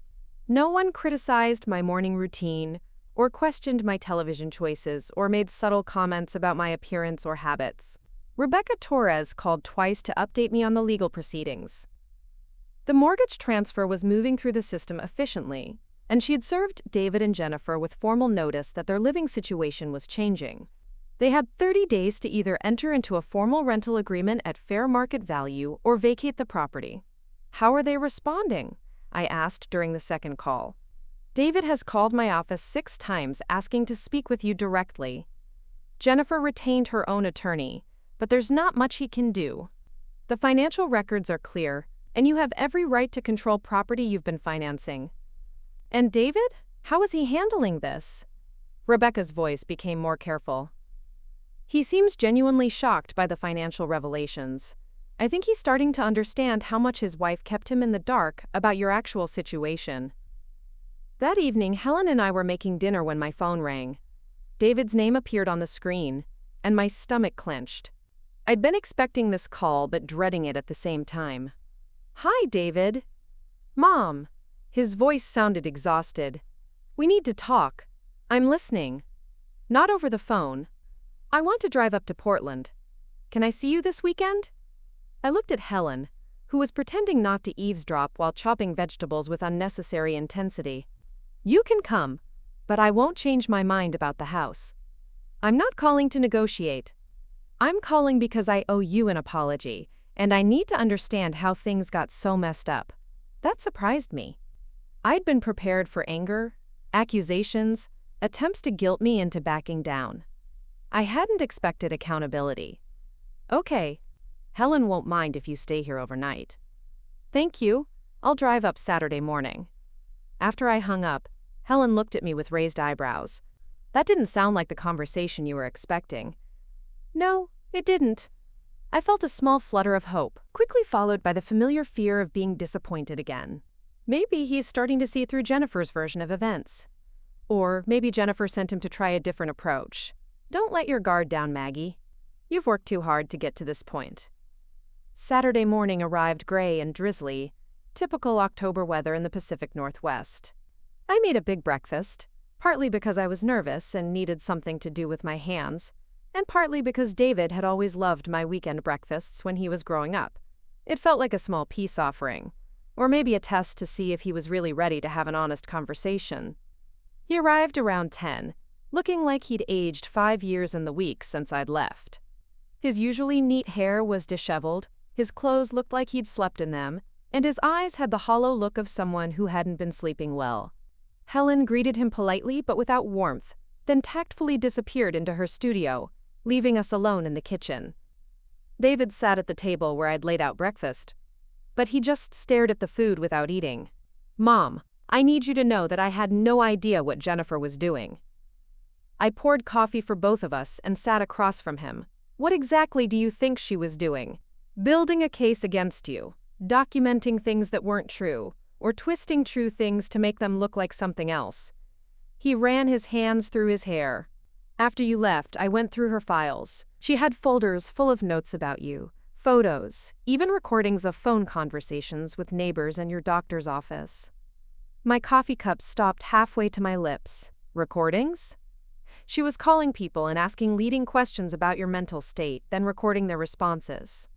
No one criticized my morning routine or questioned my television choices, or made subtle comments about my appearance or habits. Rebecca Torres called twice to update me on the legal proceedings. The mortgage transfer was moving through the system efficiently, and she had served David and Jennifer with formal notice that their living situation was changing. They had 30 days to either enter into a formal rental agreement at fair market value or vacate the property. "How are they responding?" I asked during the second call. "David has called my office 6 times asking to speak with you directly. Jennifer retained her own attorney, but there's not much he can do. The financial records are clear, and you have every right to control property you've been financing." "And David? How is he handling this?" Rebecca's voice became more careful. "He seems genuinely shocked by the financial revelations. I think he's starting to understand how much his wife kept him in the dark about your actual situation." That evening, Helen and I were making dinner when my phone rang. David's name appeared on the screen, and my stomach clenched. I'd been expecting this call but dreading it at the same time. "Hi, David." "Mom." His voice sounded exhausted. "We need to talk. I'm listening." "Not over the phone. I want to drive up to Portland. Can I see you this weekend?" I looked at Helen, who was pretending not to eavesdrop while chopping vegetables with unnecessary intensity. "You can come, but I won't change my mind about the house. I'm not calling to negotiate. I'm calling because I owe you an apology, and I need to understand how things got so messed up." That surprised me. I'd been prepared for anger, accusations, attempts to guilt me into backing down. I hadn't expected accountability. "Okay. Helen won't mind if you stay here overnight." "Thank you. I'll drive up Saturday morning." After I hung up, Helen looked at me with raised eyebrows. "That didn't sound like the conversation you were expecting." "No, it didn't." I felt a small flutter of hope, quickly followed by the familiar fear of being disappointed again. Maybe he's starting to see through Jennifer's version of events. Or maybe Jennifer sent him to try a different approach. Don't let your guard down, Maggie. You've worked too hard to get to this point. Saturday morning arrived gray and drizzly, typical October weather in the Pacific Northwest. I made a big breakfast, partly because I was nervous and needed something to do with my hands, and partly because David had always loved my weekend breakfasts when he was growing up. It felt like a small peace offering, or maybe a test to see if he was really ready to have an honest conversation. He arrived around 10, looking like he'd aged 5 years in the week since I'd left. His usually neat hair was disheveled, his clothes looked like he'd slept in them, and his eyes had the hollow look of someone who hadn't been sleeping well. Helen greeted him politely but without warmth, then tactfully disappeared into her studio, leaving us alone in the kitchen. David sat at the table where I'd laid out breakfast, but he just stared at the food without eating. "Mom, I need you to know that I had no idea what Jennifer was doing." I poured coffee for both of us and sat across from him. "What exactly do you think she was doing? Building a case against you, documenting things that weren't true, or twisting true things to make them look like something else." He ran his hands through his hair. "After you left, I went through her files. She had folders full of notes about you, photos, even recordings of phone conversations with neighbors and your doctor's office." My coffee cup stopped halfway to my lips. "Recordings?" "She was calling people and asking leading questions about your mental state, then recording their responses.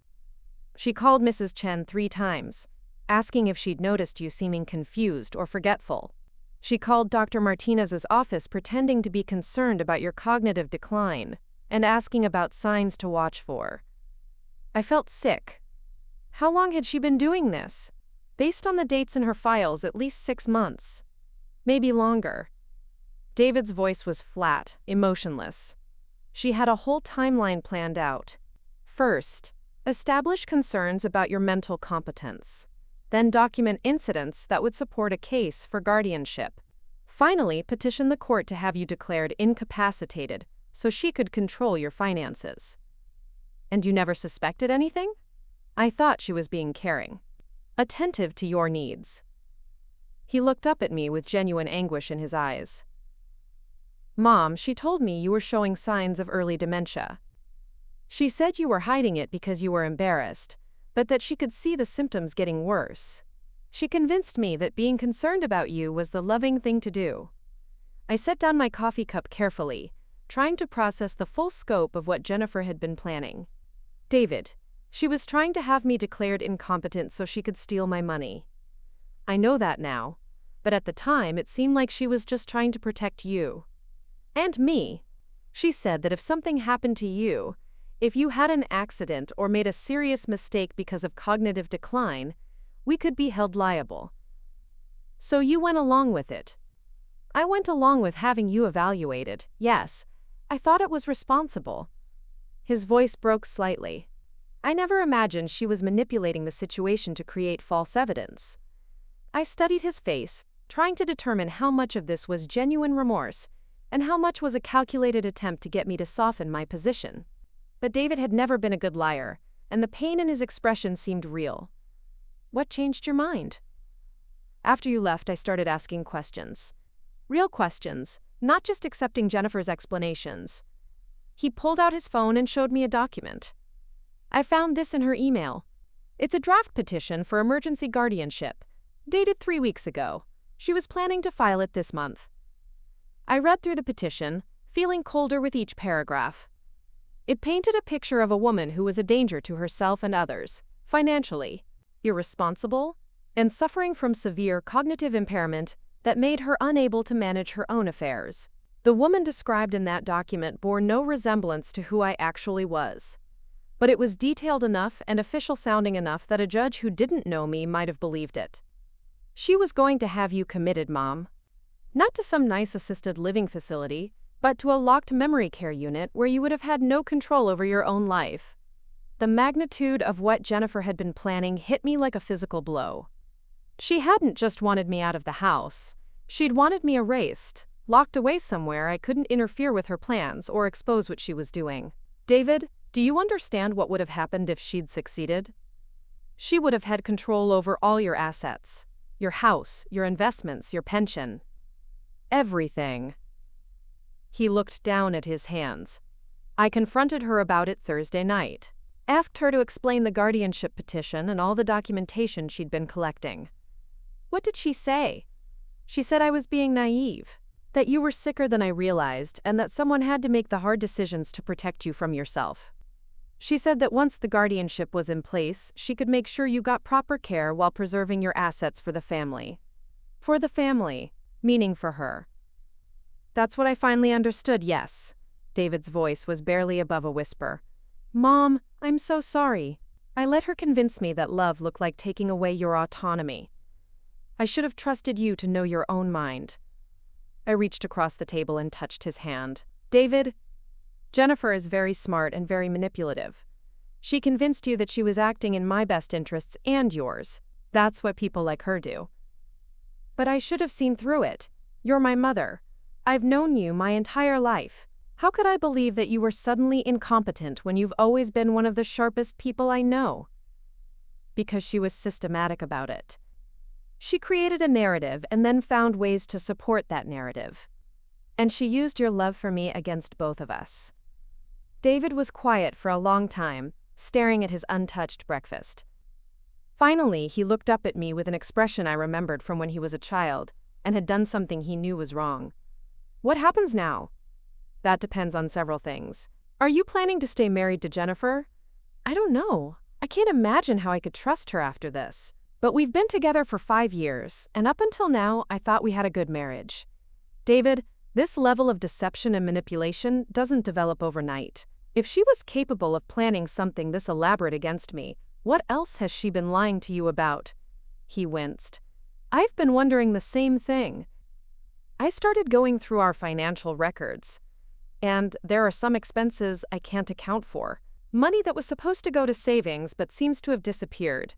She called Mrs. Chen 3 times, asking if she'd noticed you seeming confused or forgetful. She called Dr. Martinez's office pretending to be concerned about your cognitive decline and asking about signs to watch for." I felt sick. How long had she been doing this? Based on the dates in her files, at least 6 months. Maybe longer. David's voice was flat, emotionless. She had a whole timeline planned out. First, establish concerns about your mental competence. Then document incidents that would support a case for guardianship. Finally, petition the court to have you declared incapacitated so she could control your finances. "And you never suspected anything?" I thought she was being caring. "Attentive to your needs." He looked up at me with genuine anguish in his eyes. "Mom, she told me you were showing signs of early dementia. She said you were hiding it because you were embarrassed, but that she could see the symptoms getting worse. She convinced me that being concerned about you was the loving thing to do. I set down my coffee cup carefully, trying to process the full scope of what Jennifer had been planning. David, she was trying to have me declared incompetent so she could steal my money. I know that now, but at the time it seemed like she was just trying to protect you. And me. She said that if something happened to you, if you had an accident or made a serious mistake because of cognitive decline, we could be held liable. So you went along with it. I went along with having you evaluated, yes. I thought it was responsible. His voice broke slightly. I never imagined she was manipulating the situation to create false evidence. I studied his face, trying to determine how much of this was genuine remorse and how much was a calculated attempt to get me to soften my position. But David had never been a good liar, and the pain in his expression seemed real. What changed your mind? After you left, I started asking questions. Real questions, not just accepting Jennifer's explanations. He pulled out his phone and showed me a document. I found this in her email. It's a draft petition for emergency guardianship, dated 3 weeks ago. She was planning to file it this month. I read through the petition, feeling colder with each paragraph. It painted a picture of a woman who was a danger to herself and others, financially, irresponsible, and suffering from severe cognitive impairment that made her unable to manage her own affairs. The woman described in that document bore no resemblance to who I actually was. But it was detailed enough and official-sounding enough that a judge who didn't know me might have believed it. She was going to have you committed, Mom. Not to some nice assisted living facility, but to a locked memory care unit where you would have had no control over your own life. The magnitude of what Jennifer had been planning hit me like a physical blow. She hadn't just wanted me out of the house. She'd wanted me erased, locked away somewhere I couldn't interfere with her plans or expose what she was doing. David, do you understand what would have happened if she'd succeeded? She would have had control over all your assets, your house, your investments, your pension. Everything. He looked down at his hands. I confronted her about it Thursday night. Asked her to explain the guardianship petition and all the documentation she'd been collecting. What did she say? She said I was being naive, that you were sicker than I realized, and that someone had to make the hard decisions to protect you from yourself. She said that once the guardianship was in place, she could make sure you got proper care while preserving your assets for the family. For the family, meaning for her. That's what I finally understood, yes. David's voice was barely above a whisper. Mom, I'm so sorry. I let her convince me that love looked like taking away your autonomy. I should have trusted you to know your own mind. I reached across the table and touched his hand. David, Jennifer is very smart and very manipulative. She convinced you that she was acting in my best interests and yours. That's what people like her do. But I should have seen through it. You're my mother. I've known you my entire life. How could I believe that you were suddenly incompetent when you've always been one of the sharpest people I know? Because she was systematic about it. She created a narrative and then found ways to support that narrative. And she used your love for me against both of us. David was quiet for a long time, staring at his untouched breakfast. Finally, he looked up at me with an expression I remembered from when he was a child and had done something he knew was wrong. What happens now? That depends on several things. Are you planning to stay married to Jennifer? I don't know. I can't imagine how I could trust her after this. But we've been together for 5 years, and up until now, I thought we had a good marriage. David, this level of deception and manipulation doesn't develop overnight. If she was capable of planning something this elaborate against me, what else has she been lying to you about? He winced. I've been wondering the same thing. I started going through our financial records, and there are some expenses I can't account for. Money that was supposed to go to savings but seems to have disappeared.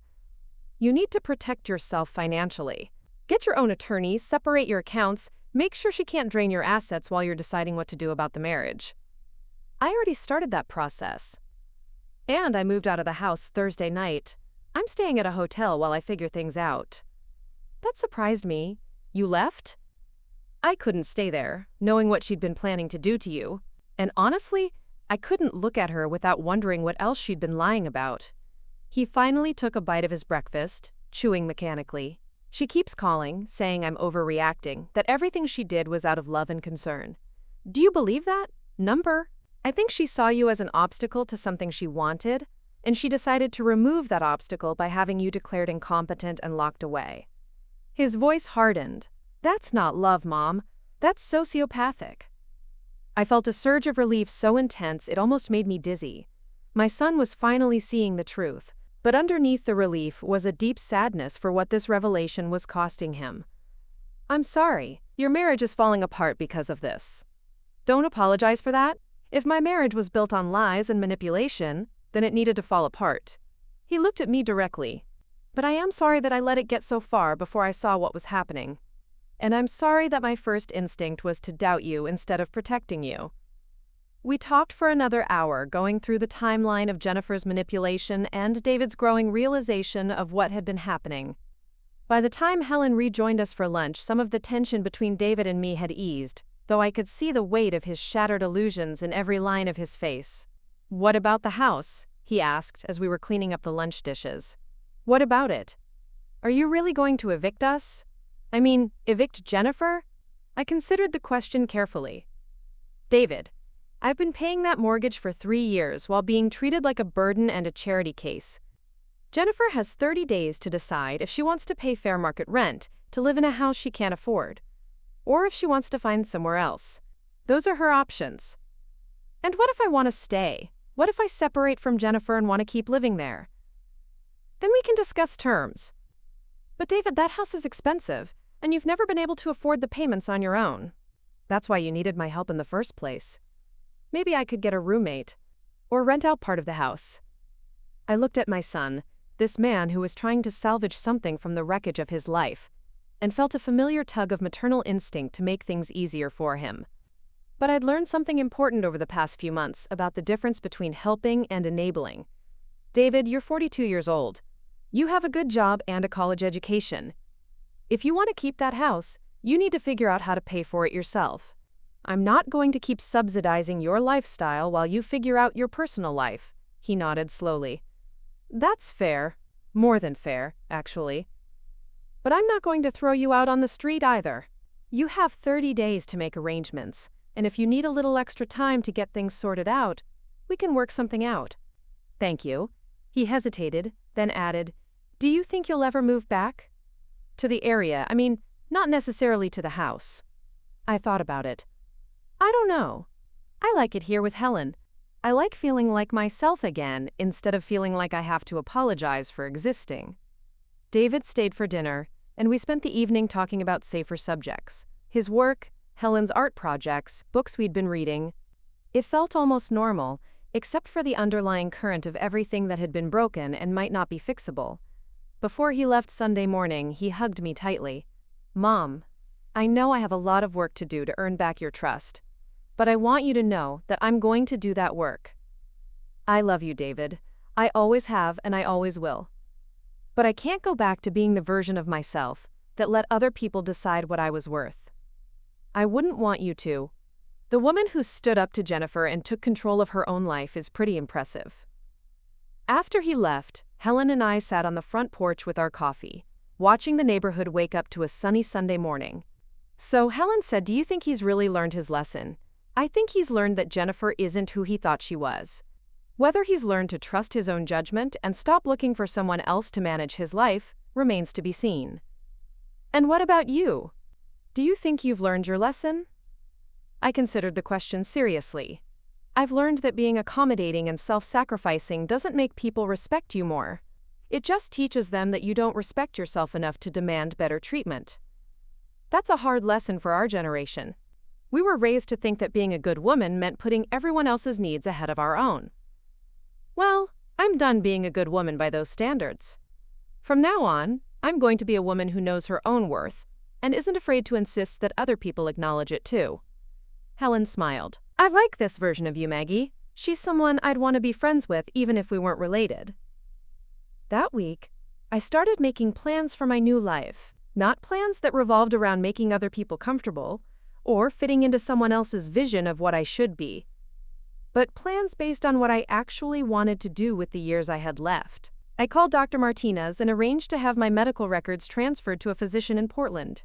You need to protect yourself financially. Get your own attorney, separate your accounts, make sure she can't drain your assets while you're deciding what to do about the marriage. I already started that process. And I moved out of the house Thursday night. I'm staying at a hotel while I figure things out. That surprised me. You left? I couldn't stay there, knowing what she'd been planning to do to you. And honestly, I couldn't look at her without wondering what else she'd been lying about. He finally took a bite of his breakfast, chewing mechanically. She keeps calling, saying I'm overreacting, that everything she did was out of love and concern. Do you believe that? Number? I think she saw you as an obstacle to something she wanted, and she decided to remove that obstacle by having you declared incompetent and locked away. His voice hardened. That's not love, Mom. That's sociopathic. I felt a surge of relief so intense it almost made me dizzy. My son was finally seeing the truth, but underneath the relief was a deep sadness for what this revelation was costing him. I'm sorry. Your marriage is falling apart because of this. Don't apologize for that. If my marriage was built on lies and manipulation, then it needed to fall apart. He looked at me directly. But I am sorry that I let it get so far before I saw what was happening. And I'm sorry that my first instinct was to doubt you instead of protecting you. We talked for another hour, going through the timeline of Jennifer's manipulation and David's growing realization of what had been happening. By the time Helen rejoined us for lunch, some of the tension between David and me had eased, though I could see the weight of his shattered illusions in every line of his face. What about the house? He asked as we were cleaning up the lunch dishes. What about it? Are you really going to evict us? I mean, evict Jennifer? I considered the question carefully. David, I've been paying that mortgage for 3 years while being treated like a burden and a charity case. Jennifer has 30 days to decide if she wants to pay fair market rent to live in a house she can't afford, or if she wants to find somewhere else. Those are her options. And what if I want to stay? What if I separate from Jennifer and want to keep living there? Then we can discuss terms. But David, that house is expensive, and you've never been able to afford the payments on your own. That's why you needed my help in the first place. Maybe I could get a roommate, or rent out part of the house. I looked at my son, this man who was trying to salvage something from the wreckage of his life, and felt a familiar tug of maternal instinct to make things easier for him. But I'd learned something important over the past few months about the difference between helping and enabling. David, you're 42 years old. You have a good job and a college education. If you want to keep that house, you need to figure out how to pay for it yourself. I'm not going to keep subsidizing your lifestyle while you figure out your personal life, he nodded slowly. That's fair. More than fair, actually. But I'm not going to throw you out on the street either. You have 30 days to make arrangements, and if you need a little extra time to get things sorted out, we can work something out. Thank you. He hesitated, then added, Do you think you'll ever move back? To the area, not necessarily to the house. I thought about it. I don't know. I like it here with Helen. I like feeling like myself again instead of feeling like I have to apologize for existing. David stayed for dinner, and we spent the evening talking about safer subjects. His work, Helen's art projects, books we'd been reading. It felt almost normal, except for the underlying current of everything that had been broken and might not be fixable. Before he left Sunday morning, he hugged me tightly. Mom, I know I have a lot of work to do to earn back your trust, but I want you to know that I'm going to do that work. I love you, David. I always have and I always will. But I can't go back to being the version of myself that let other people decide what I was worth. I wouldn't want you to. The woman who stood up to Jennifer and took control of her own life is pretty impressive. After he left, Helen and I sat on the front porch with our coffee, watching the neighborhood wake up to a sunny Sunday morning. So Helen said, Do you think he's really learned his lesson? I think he's learned that Jennifer isn't who he thought she was. Whether he's learned to trust his own judgment and stop looking for someone else to manage his life remains to be seen. And what about you? Do you think you've learned your lesson? I considered the question seriously. I've learned that being accommodating and self-sacrificing doesn't make people respect you more. It just teaches them that you don't respect yourself enough to demand better treatment. That's a hard lesson for our generation. We were raised to think that being a good woman meant putting everyone else's needs ahead of our own. Well, I'm done being a good woman by those standards. From now on, I'm going to be a woman who knows her own worth and isn't afraid to insist that other people acknowledge it too. Helen smiled. I like this version of you, Maggie. She's someone I'd want to be friends with even if we weren't related. That week, I started making plans for my new life. Not plans that revolved around making other people comfortable or fitting into someone else's vision of what I should be, but plans based on what I actually wanted to do with the years I had left. I called Dr. Martinez and arranged to have my medical records transferred to a physician in Portland.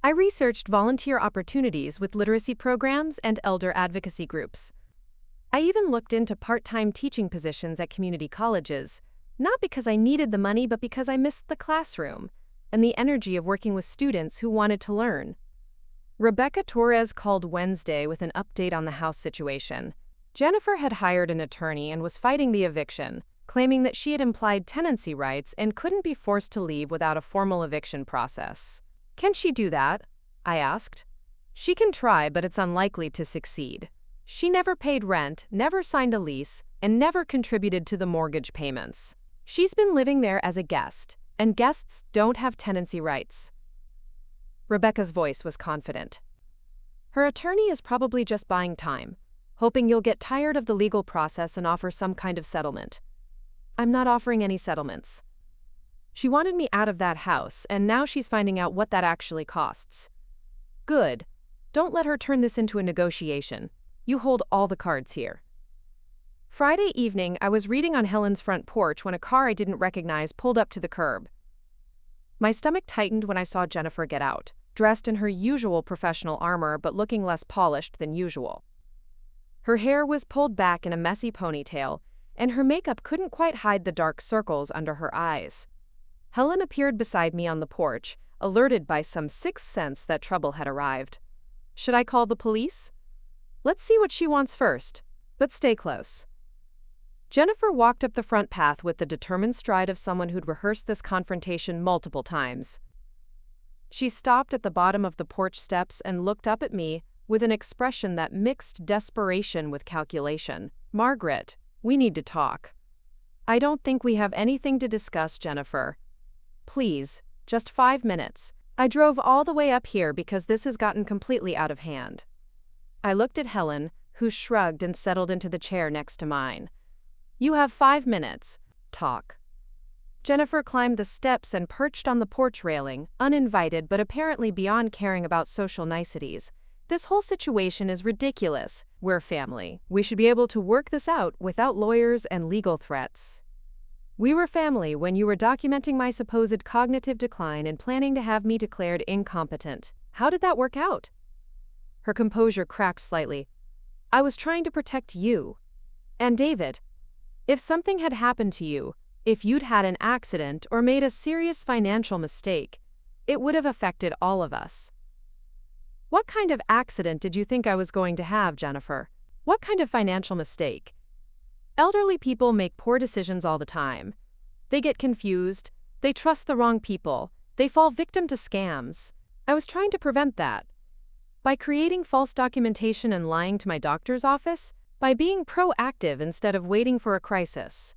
I researched volunteer opportunities with literacy programs and elder advocacy groups. I even looked into part-time teaching positions at community colleges, not because I needed the money but because I missed the classroom and the energy of working with students who wanted to learn. Rebecca Torres called Wednesday with an update on the house situation. Jennifer had hired an attorney and was fighting the eviction, claiming that she had implied tenancy rights and couldn't be forced to leave without a formal eviction process. Can she do that? I asked. She can try, but it's unlikely to succeed. She never paid rent, never signed a lease, and never contributed to the mortgage payments. She's been living there as a guest, and guests don't have tenancy rights. Rebecca's voice was confident. Her attorney is probably just buying time, hoping you'll get tired of the legal process and offer some kind of settlement. I'm not offering any settlements. She wanted me out of that house, and now she's finding out what that actually costs. Good. Don't let her turn this into a negotiation. You hold all the cards here. Friday evening, I was reading on Helen's front porch when a car I didn't recognize pulled up to the curb. My stomach tightened when I saw Jennifer get out, dressed in her usual professional armor but looking less polished than usual. Her hair was pulled back in a messy ponytail, and her makeup couldn't quite hide the dark circles under her eyes. Helen appeared beside me on the porch, alerted by some sixth sense that trouble had arrived. Should I call the police? Let's see what she wants first, but stay close. Jennifer walked up the front path with the determined stride of someone who'd rehearsed this confrontation multiple times. She stopped at the bottom of the porch steps and looked up at me with an expression that mixed desperation with calculation. Margaret, we need to talk. I don't think we have anything to discuss, Jennifer. Please, just 5 minutes. I drove all the way up here because this has gotten completely out of hand. I looked at Helen, who shrugged and settled into the chair next to mine. You have 5 minutes. Talk. Jennifer climbed the steps and perched on the porch railing, uninvited but apparently beyond caring about social niceties. This whole situation is ridiculous. We're family. We should be able to work this out without lawyers and legal threats. We were family when you were documenting my supposed cognitive decline and planning to have me declared incompetent. How did that work out? Her composure cracked slightly. I was trying to protect you. And David. If something had happened to you, if you'd had an accident or made a serious financial mistake, it would have affected all of us. What kind of accident did you think I was going to have, Jennifer? What kind of financial mistake? Elderly people make poor decisions all the time. They get confused, they trust the wrong people, they fall victim to scams. I was trying to prevent that. By creating false documentation and lying to my doctor's office, by being proactive instead of waiting for a crisis.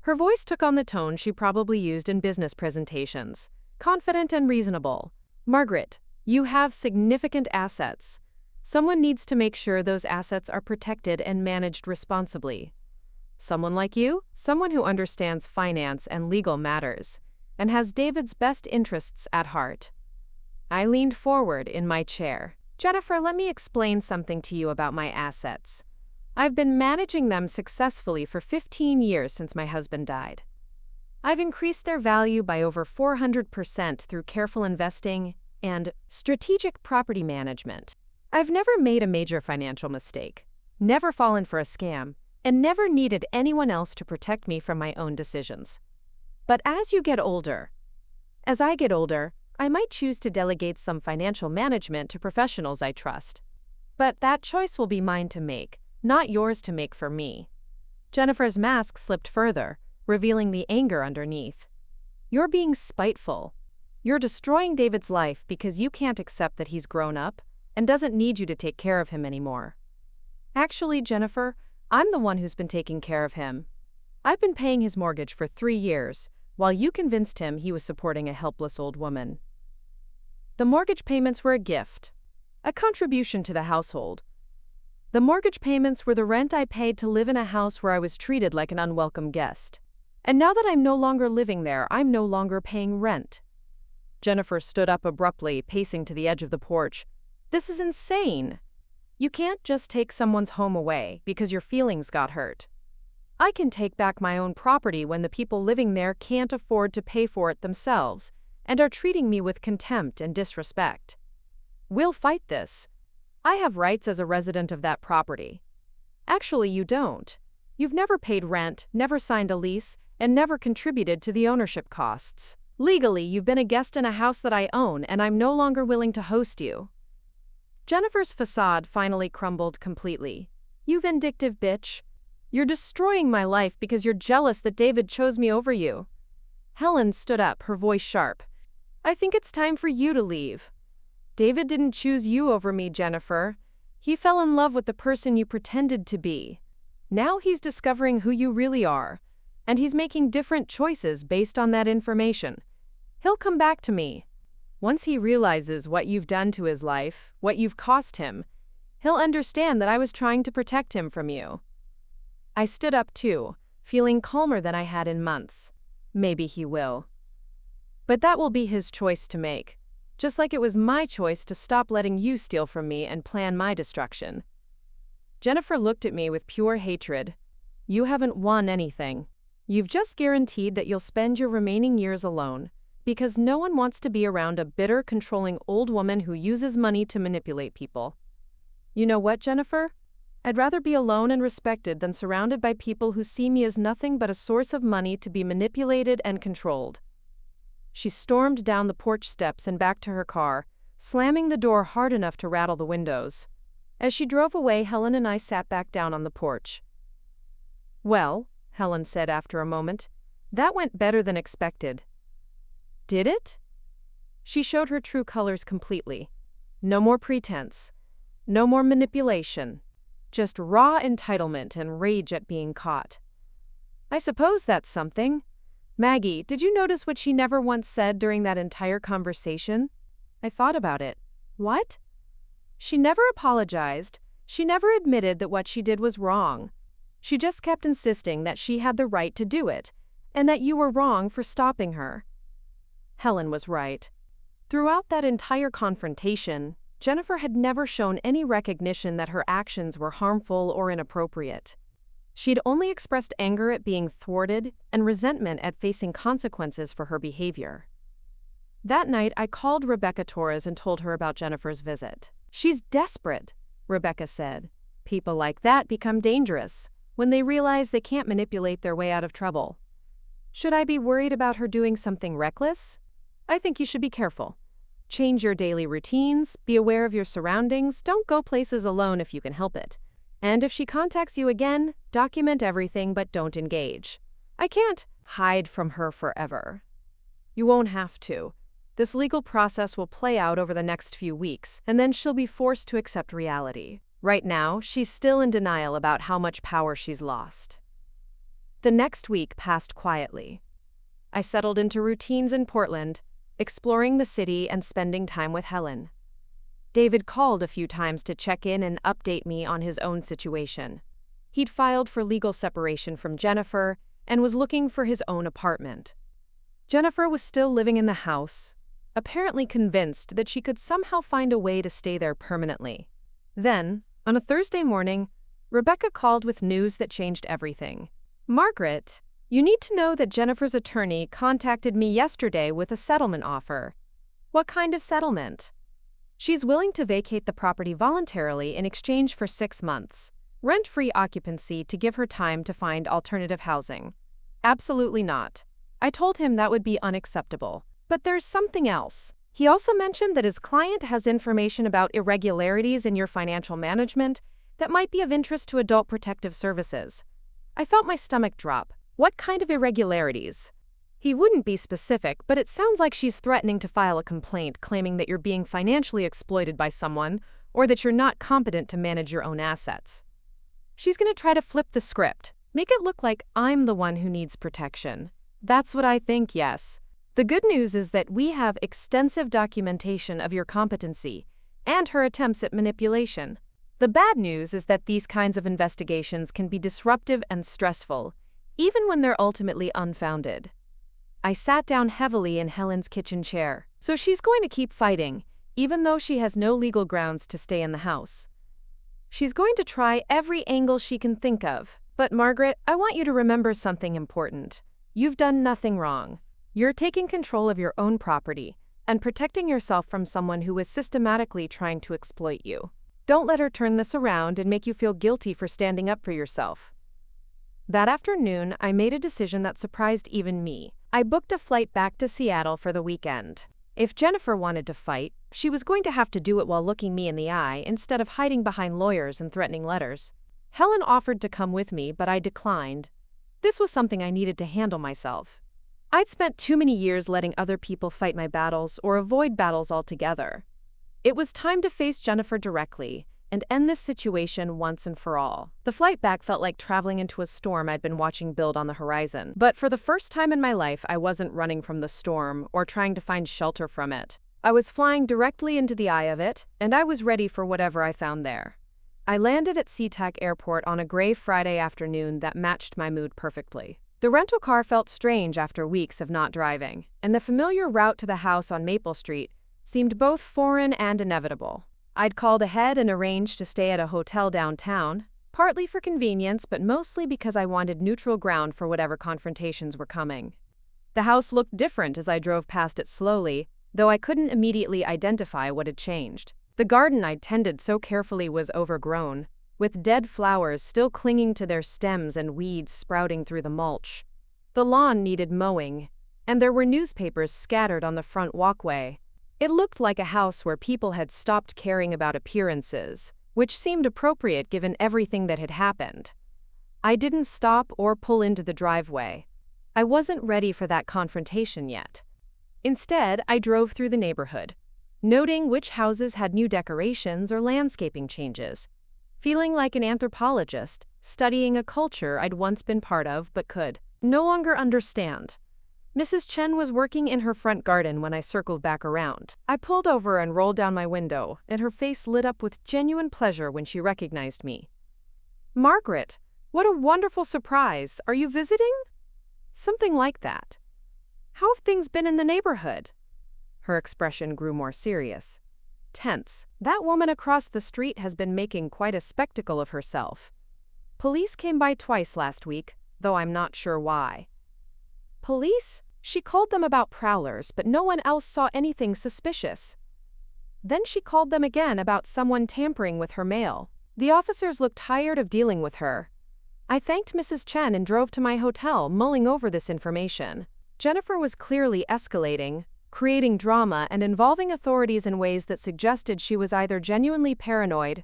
Her voice took on the tone she probably used in business presentations, confident and reasonable. Margaret, you have significant assets. Someone needs to make sure those assets are protected and managed responsibly. Someone like you, someone who understands finance and legal matters, and has David's best interests at heart. I leaned forward in my chair. Jennifer, let me explain something to you about my assets. I've been managing them successfully for 15 years since my husband died. I've increased their value by over 400% through careful investing and strategic property management. I've never made a major financial mistake, never fallen for a scam, and never needed anyone else to protect me from my own decisions. But as I get older, I might choose to delegate some financial management to professionals I trust. But that choice will be mine to make, not yours to make for me. Jennifer's mask slipped further, revealing the anger underneath. You're being spiteful. You're destroying David's life because you can't accept that he's grown up and doesn't need you to take care of him anymore. Actually, Jennifer, I'm the one who's been taking care of him. I've been paying his mortgage for 3 years, while you convinced him he was supporting a helpless old woman. The mortgage payments were a gift, a contribution to the household. The mortgage payments were the rent I paid to live in a house where I was treated like an unwelcome guest. And now that I'm no longer living there, I'm no longer paying rent. Jennifer stood up abruptly, pacing to the edge of the porch. This is insane. You can't just take someone's home away because your feelings got hurt. I can take back my own property when the people living there can't afford to pay for it themselves and are treating me with contempt and disrespect. We'll fight this. I have rights as a resident of that property. Actually, you don't. You've never paid rent, never signed a lease, and never contributed to the ownership costs. Legally, you've been a guest in a house that I own, and I'm no longer willing to host you. Jennifer's facade finally crumbled completely. You vindictive bitch. You're destroying my life because you're jealous that David chose me over you. Helen stood up, her voice sharp. I think it's time for you to leave. David didn't choose you over me, Jennifer. He fell in love with the person you pretended to be. Now he's discovering who you really are, and he's making different choices based on that information. He'll come back to me. Once he realizes what you've done to his life, what you've cost him, he'll understand that I was trying to protect him from you. I stood up too, feeling calmer than I had in months. Maybe he will. But that will be his choice to make, just like it was my choice to stop letting you steal from me and plan my destruction. Jennifer looked at me with pure hatred. You haven't won anything. You've just guaranteed that you'll spend your remaining years alone, because no one wants to be around a bitter, controlling old woman who uses money to manipulate people. You know what, Jennifer? I'd rather be alone and respected than surrounded by people who see me as nothing but a source of money to be manipulated and controlled. She stormed down the porch steps and back to her car, slamming the door hard enough to rattle the windows. As she drove away, Helen and I sat back down on the porch. Well, Helen said after a moment, that went better than expected. Did it? She showed her true colors completely. No more pretense. No more manipulation. Just raw entitlement and rage at being caught. I suppose that's something. Maggie, did you notice what she never once said during that entire conversation? I thought about it. What? She never apologized. She never admitted that what she did was wrong. She just kept insisting that she had the right to do it, and that you were wrong for stopping her. Helen was right. Throughout that entire confrontation, Jennifer had never shown any recognition that her actions were harmful or inappropriate. She'd only expressed anger at being thwarted and resentment at facing consequences for her behavior. That night, I called Rebecca Torres and told her about Jennifer's visit. She's desperate, Rebecca said. People like that become dangerous when they realize they can't manipulate their way out of trouble. Should I be worried about her doing something reckless? I think you should be careful. Change your daily routines, be aware of your surroundings, don't go places alone if you can help it. And if she contacts you again, document everything but don't engage. I can't hide from her forever. You won't have to. This legal process will play out over the next few weeks, and then she'll be forced to accept reality. Right now, she's still in denial about how much power she's lost. The next week passed quietly. I settled into routines in Portland, exploring the city and spending time with Helen. David called a few times to check in and update me on his own situation. He'd filed for legal separation from Jennifer and was looking for his own apartment. Jennifer was still living in the house, apparently convinced that she could somehow find a way to stay there permanently. Then, on a Thursday morning, Rebecca called with news that changed everything. Margaret, you need to know that Jennifer's attorney contacted me yesterday with a settlement offer. What kind of settlement? She's willing to vacate the property voluntarily in exchange for 6 months, rent-free occupancy to give her time to find alternative housing. Absolutely not. I told him that would be unacceptable. But there's something else. He also mentioned that his client has information about irregularities in your financial management that might be of interest to Adult Protective Services. I felt my stomach drop. What kind of irregularities? He wouldn't be specific, but it sounds like she's threatening to file a complaint claiming that you're being financially exploited by someone or that you're not competent to manage your own assets. She's going to try to flip the script, make it look like I'm the one who needs protection. That's what I think, yes. The good news is that we have extensive documentation of your competency and her attempts at manipulation. The bad news is that these kinds of investigations can be disruptive and stressful, even when they're ultimately unfounded. I sat down heavily in Helen's kitchen chair. So she's going to keep fighting, even though she has no legal grounds to stay in the house. She's going to try every angle she can think of. But Margaret, I want you to remember something important. You've done nothing wrong. You're taking control of your own property and protecting yourself from someone who is systematically trying to exploit you. Don't let her turn this around and make you feel guilty for standing up for yourself. That afternoon, I made a decision that surprised even me. I booked a flight back to Seattle for the weekend. If Jennifer wanted to fight, she was going to have to do it while looking me in the eye instead of hiding behind lawyers and threatening letters. Helen offered to come with me, but I declined. This was something I needed to handle myself. I'd spent too many years letting other people fight my battles or avoid battles altogether. It was time to face Jennifer directly and end this situation once and for all. The flight back felt like traveling into a storm I'd been watching build on the horizon. But for the first time in my life, I wasn't running from the storm or trying to find shelter from it. I was flying directly into the eye of it, and I was ready for whatever I found there. I landed at SeaTac Airport on a gray Friday afternoon that matched my mood perfectly. The rental car felt strange after weeks of not driving, and the familiar route to the house on Maple Street seemed both foreign and inevitable. I'd called ahead and arranged to stay at a hotel downtown, partly for convenience but mostly because I wanted neutral ground for whatever confrontations were coming. The house looked different as I drove past it slowly, though I couldn't immediately identify what had changed. The garden I'd tended so carefully was overgrown, with dead flowers still clinging to their stems and weeds sprouting through the mulch. The lawn needed mowing, and there were newspapers scattered on the front walkway. It looked like a house where people had stopped caring about appearances, which seemed appropriate given everything that had happened. I didn't stop or pull into the driveway. I wasn't ready for that confrontation yet. Instead, I drove through the neighborhood, noting which houses had new decorations or landscaping changes, feeling like an anthropologist, studying a culture I'd once been part of but could no longer understand. Mrs. Chen was working in her front garden when I circled back around. I pulled over and rolled down my window, and her face lit up with genuine pleasure when she recognized me. "Margaret, what a wonderful surprise. Are you visiting?" Something like that. "How have things been in the neighborhood?" Her expression grew more serious. Tense. "That woman across the street has been making quite a spectacle of herself. Police came by twice last week, though I'm not sure why." "Police?" She called them about prowlers, but no one else saw anything suspicious. Then she called them again about someone tampering with her mail. The officers looked tired of dealing with her. I thanked Mrs. Chen and drove to my hotel, mulling over this information. Jennifer was clearly escalating, creating drama and involving authorities in ways that suggested she was either genuinely paranoid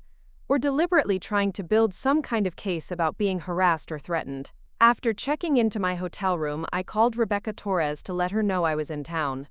or deliberately trying to build some kind of case about being harassed or threatened. After checking into my hotel room, I called Rebecca Torres to let her know I was in town.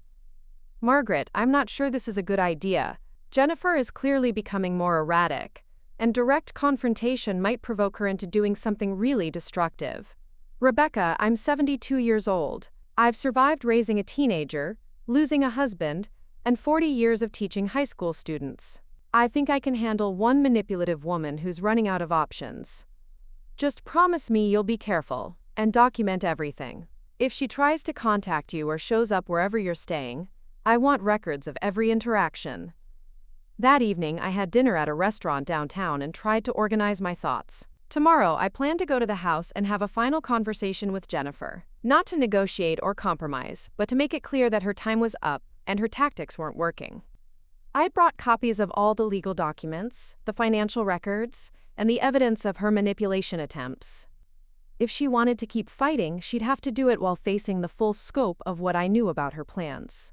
"Margaret, I'm not sure this is a good idea. Jennifer is clearly becoming more erratic, and direct confrontation might provoke her into doing something really destructive. Rebecca, I'm 72 years old. I've survived raising a teenager, losing a husband, and 40 years of teaching high school students. I think I can handle one manipulative woman who's running out of options. Just promise me you'll be careful and document everything. If she tries to contact you or shows up wherever you're staying, I want records of every interaction." That evening, I had dinner at a restaurant downtown and tried to organize my thoughts. Tomorrow, I plan to go to the house and have a final conversation with Jennifer. Not to negotiate or compromise, but to make it clear that her time was up and her tactics weren't working. I brought copies of all the legal documents, the financial records, and the evidence of her manipulation attempts. If she wanted to keep fighting, she'd have to do it while facing the full scope of what I knew about her plans.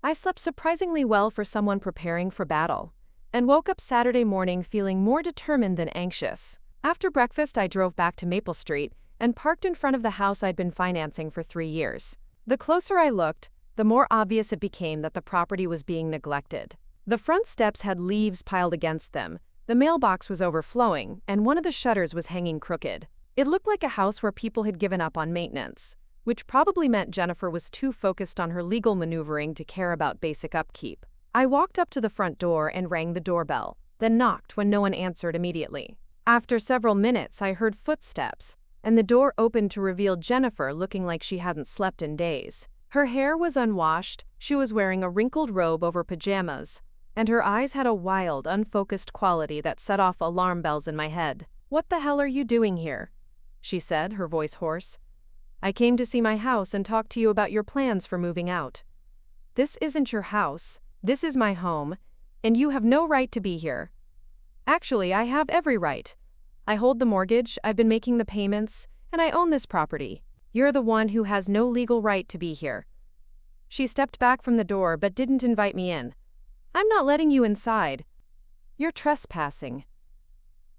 I slept surprisingly well for someone preparing for battle, and woke up Saturday morning feeling more determined than anxious. After breakfast, I drove back to Maple Street and parked in front of the house I'd been financing for 3 years. The closer I looked, the more obvious it became that the property was being neglected. The front steps had leaves piled against them, the mailbox was overflowing, and one of the shutters was hanging crooked. It looked like a house where people had given up on maintenance, which probably meant Jennifer was too focused on her legal maneuvering to care about basic upkeep. I walked up to the front door and rang the doorbell, then knocked when no one answered immediately. After several minutes, I heard footsteps, and the door opened to reveal Jennifer looking like she hadn't slept in days. Her hair was unwashed, she was wearing a wrinkled robe over pajamas, and her eyes had a wild, unfocused quality that set off alarm bells in my head. "What the hell are you doing here?" she said, her voice hoarse. "I came to see my house and talk to you about your plans for moving out. This isn't your house, this is my home, and you have no right to be here. Actually, I have every right. I hold the mortgage, I've been making the payments, and I own this property. You're the one who has no legal right to be here." She stepped back from the door but didn't invite me in. "I'm not letting you inside. You're trespassing."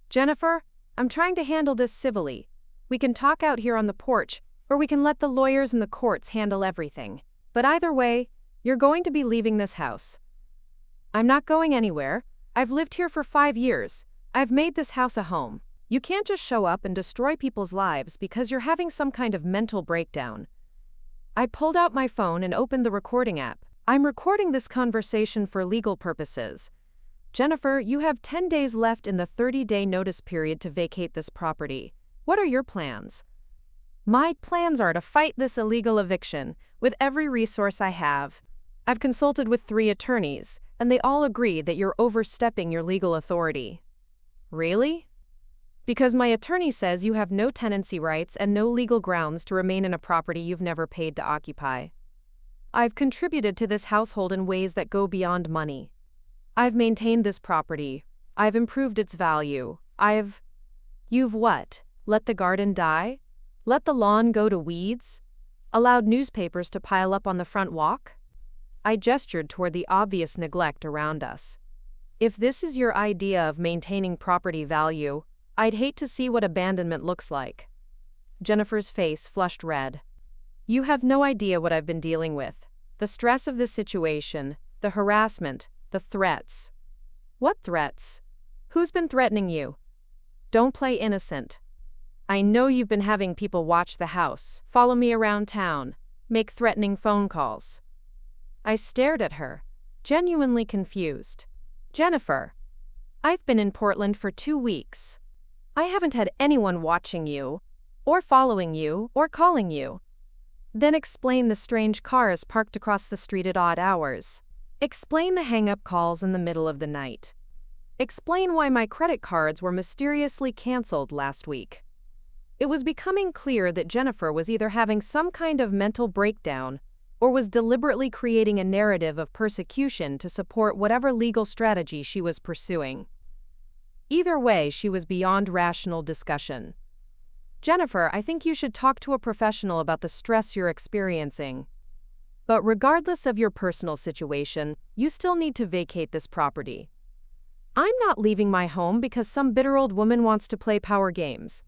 "Jennifer, I'm trying to handle this civilly. We can talk out here on the porch, or we can let the lawyers and the courts handle everything. But either way, you're going to be leaving this house." "I'm not going anywhere. I've lived here for 5 years. I've made this house a home. You can't just show up and destroy people's lives because you're having some kind of mental breakdown." I pulled out my phone and opened the recording app. "I'm recording this conversation for legal purposes. Jennifer, you have 10 days left in the 30-day notice period to vacate this property. What are your plans?" "My plans are to fight this illegal eviction with every resource I have. I've consulted with 3 attorneys, and they all agree that you're overstepping your legal authority." "Really?" "Because my attorney says you have no tenancy rights and no legal grounds to remain in a property you've never paid to occupy. I've contributed to this household in ways that go beyond money. I've maintained this property. I've improved its value. You've what? Let the garden die? Let the lawn go to weeds? Allowed newspapers to pile up on the front walk?" I gestured toward the obvious neglect around us. "If this is your idea of maintaining property value, I'd hate to see what abandonment looks like." Jennifer's face flushed red. "You have no idea what I've been dealing with. The stress of this situation, the harassment, the threats." "What threats? Who's been threatening you?" "Don't play innocent. I know you've been having people watch the house, follow me around town, make threatening phone calls." I stared at her, genuinely confused. "Jennifer, I've been in Portland for 2 weeks. I haven't had anyone watching you, or following you, or calling you." "Then explain the strange cars parked across the street at odd hours. Explain the hang-up calls in the middle of the night. Explain why my credit cards were mysteriously canceled last week." It was becoming clear that Jennifer was either having some kind of mental breakdown or was deliberately creating a narrative of persecution to support whatever legal strategy she was pursuing. Either way, she was beyond rational discussion. "Jennifer, I think you should talk to a professional about the stress you're experiencing. But regardless of your personal situation, you still need to vacate this property." "I'm not leaving my home because some bitter old woman wants to play power games.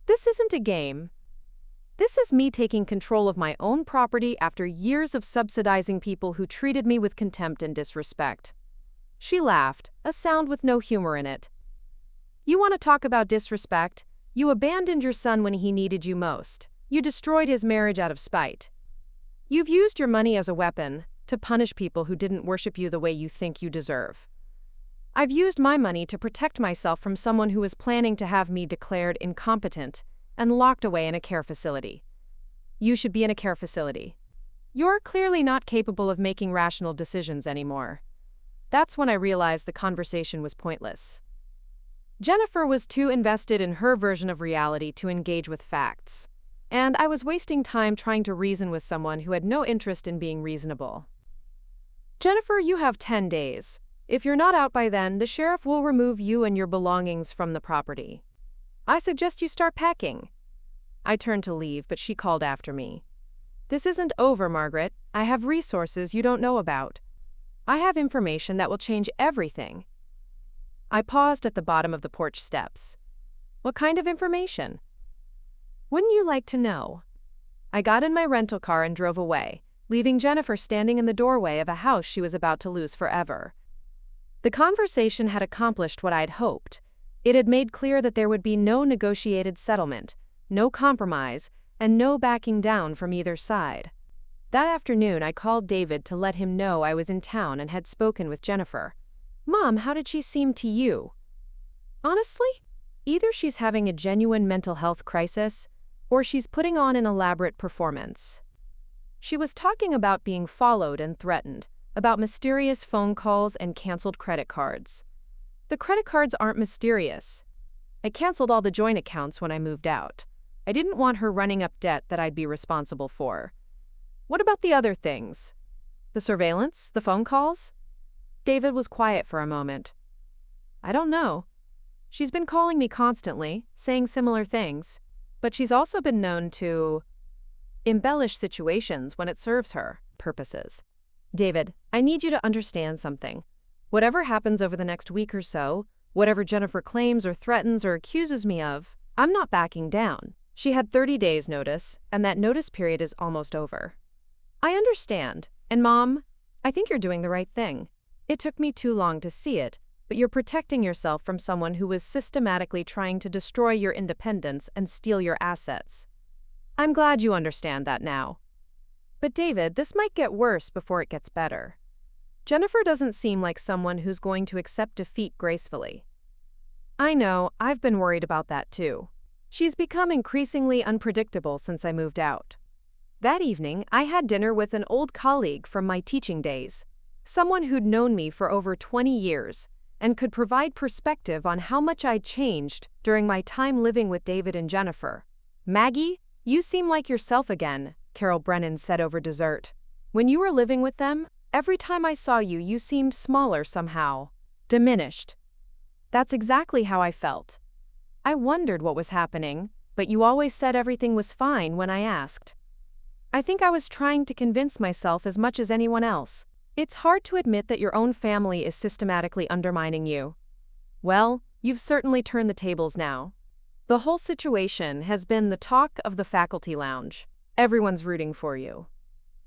This isn't a game. This is me taking control of my own property after years of subsidizing people who treated me with contempt and disrespect." She laughed, a sound with no humor in it. "You want to talk about disrespect? You abandoned your son when he needed you most. You destroyed his marriage out of spite. You've used your money as a weapon to punish people who didn't worship you the way you think you deserve. I've used my money to protect myself from someone who is planning to have me declared incompetent and locked away in a care facility. You should be in a care facility. You're clearly not capable of making rational decisions anymore." That's when I realized the conversation was pointless. Jennifer was too invested in her version of reality to engage with facts, and I was wasting time trying to reason with someone who had no interest in being reasonable. "Jennifer, you have 10 days. If you're not out by then, the sheriff will remove you and your belongings from the property. I suggest you start packing." I turned to leave, but she called after me. "This isn't over, Margaret. I have resources you don't know about. I have information that will change everything." I paused at the bottom of the porch steps. "What kind of information?" "Wouldn't you like to know?" I got in my rental car and drove away, leaving Jennifer standing in the doorway of a house she was about to lose forever. The conversation had accomplished what I'd hoped. It had made clear that there would be no negotiated settlement, no compromise, and no backing down from either side. That afternoon, I called David to let him know I was in town and had spoken with Jennifer. "Mom, how did she seem to you?" "Honestly, either she's having a genuine mental health crisis, or she's putting on an elaborate performance. She was talking about being followed and threatened, about mysterious phone calls and canceled credit cards. The credit cards aren't mysterious. I canceled all the joint accounts when I moved out. I didn't want her running up debt that I'd be responsible for. What about the other things? The surveillance? The phone calls? David was quiet for a moment. I don't know. She's been calling me constantly, saying similar things, but she's also been known to embellish situations when it serves her purposes. David, I need you to understand something. Whatever happens over the next week or so, whatever Jennifer claims or threatens or accuses me of, I'm not backing down. She had 30 days notice, and that notice period is almost over. I understand, and Mom, I think you're doing the right thing. It took me too long to see it, but you're protecting yourself from someone who was systematically trying to destroy your independence and steal your assets. I'm glad you understand that now. But David, this might get worse before it gets better. Jennifer doesn't seem like someone who's going to accept defeat gracefully. I know, I've been worried about that too. She's become increasingly unpredictable since I moved out. That evening, I had dinner with an old colleague from my teaching days, someone who'd known me for over 20 years, and could provide perspective on how much I'd changed during my time living with David and Jennifer. Maggie, you seem like yourself again, Carol Brennan said over dessert. When you were living with them, every time I saw you, you seemed smaller somehow. Diminished. That's exactly how I felt. I wondered what was happening, but you always said everything was fine when I asked. I think I was trying to convince myself as much as anyone else. It's hard to admit that your own family is systematically undermining you. Well, you've certainly turned the tables now. The whole situation has been the talk of the faculty lounge. Everyone's rooting for you.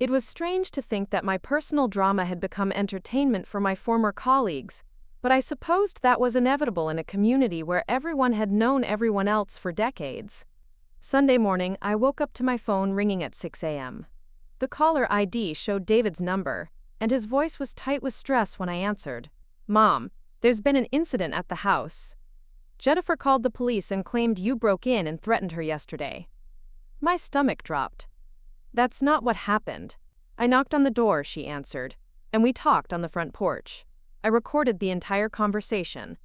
It was strange to think that my personal drama had become entertainment for my former colleagues, but I supposed that was inevitable in a community where everyone had known everyone else for decades. Sunday morning, I woke up to my phone ringing at 6 a.m. The caller ID showed David's number, and his voice was tight with stress when I answered. Mom, there's been an incident at the house. Jennifer called the police and claimed you broke in and threatened her yesterday. My stomach dropped. That's not what happened. I knocked on the door, she answered, and we talked on the front porch. I recorded the entire conversation.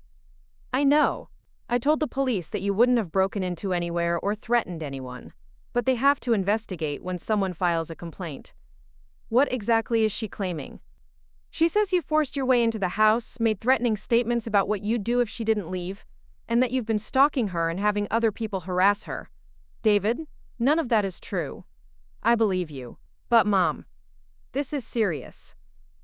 I know. I told the police that you wouldn't have broken into anywhere or threatened anyone, but they have to investigate when someone files a complaint. What exactly is she claiming? She says you forced your way into the house, made threatening statements about what you'd do if she didn't leave, and that you've been stalking her and having other people harass her. David, none of that is true. I believe you. But Mom, this is serious.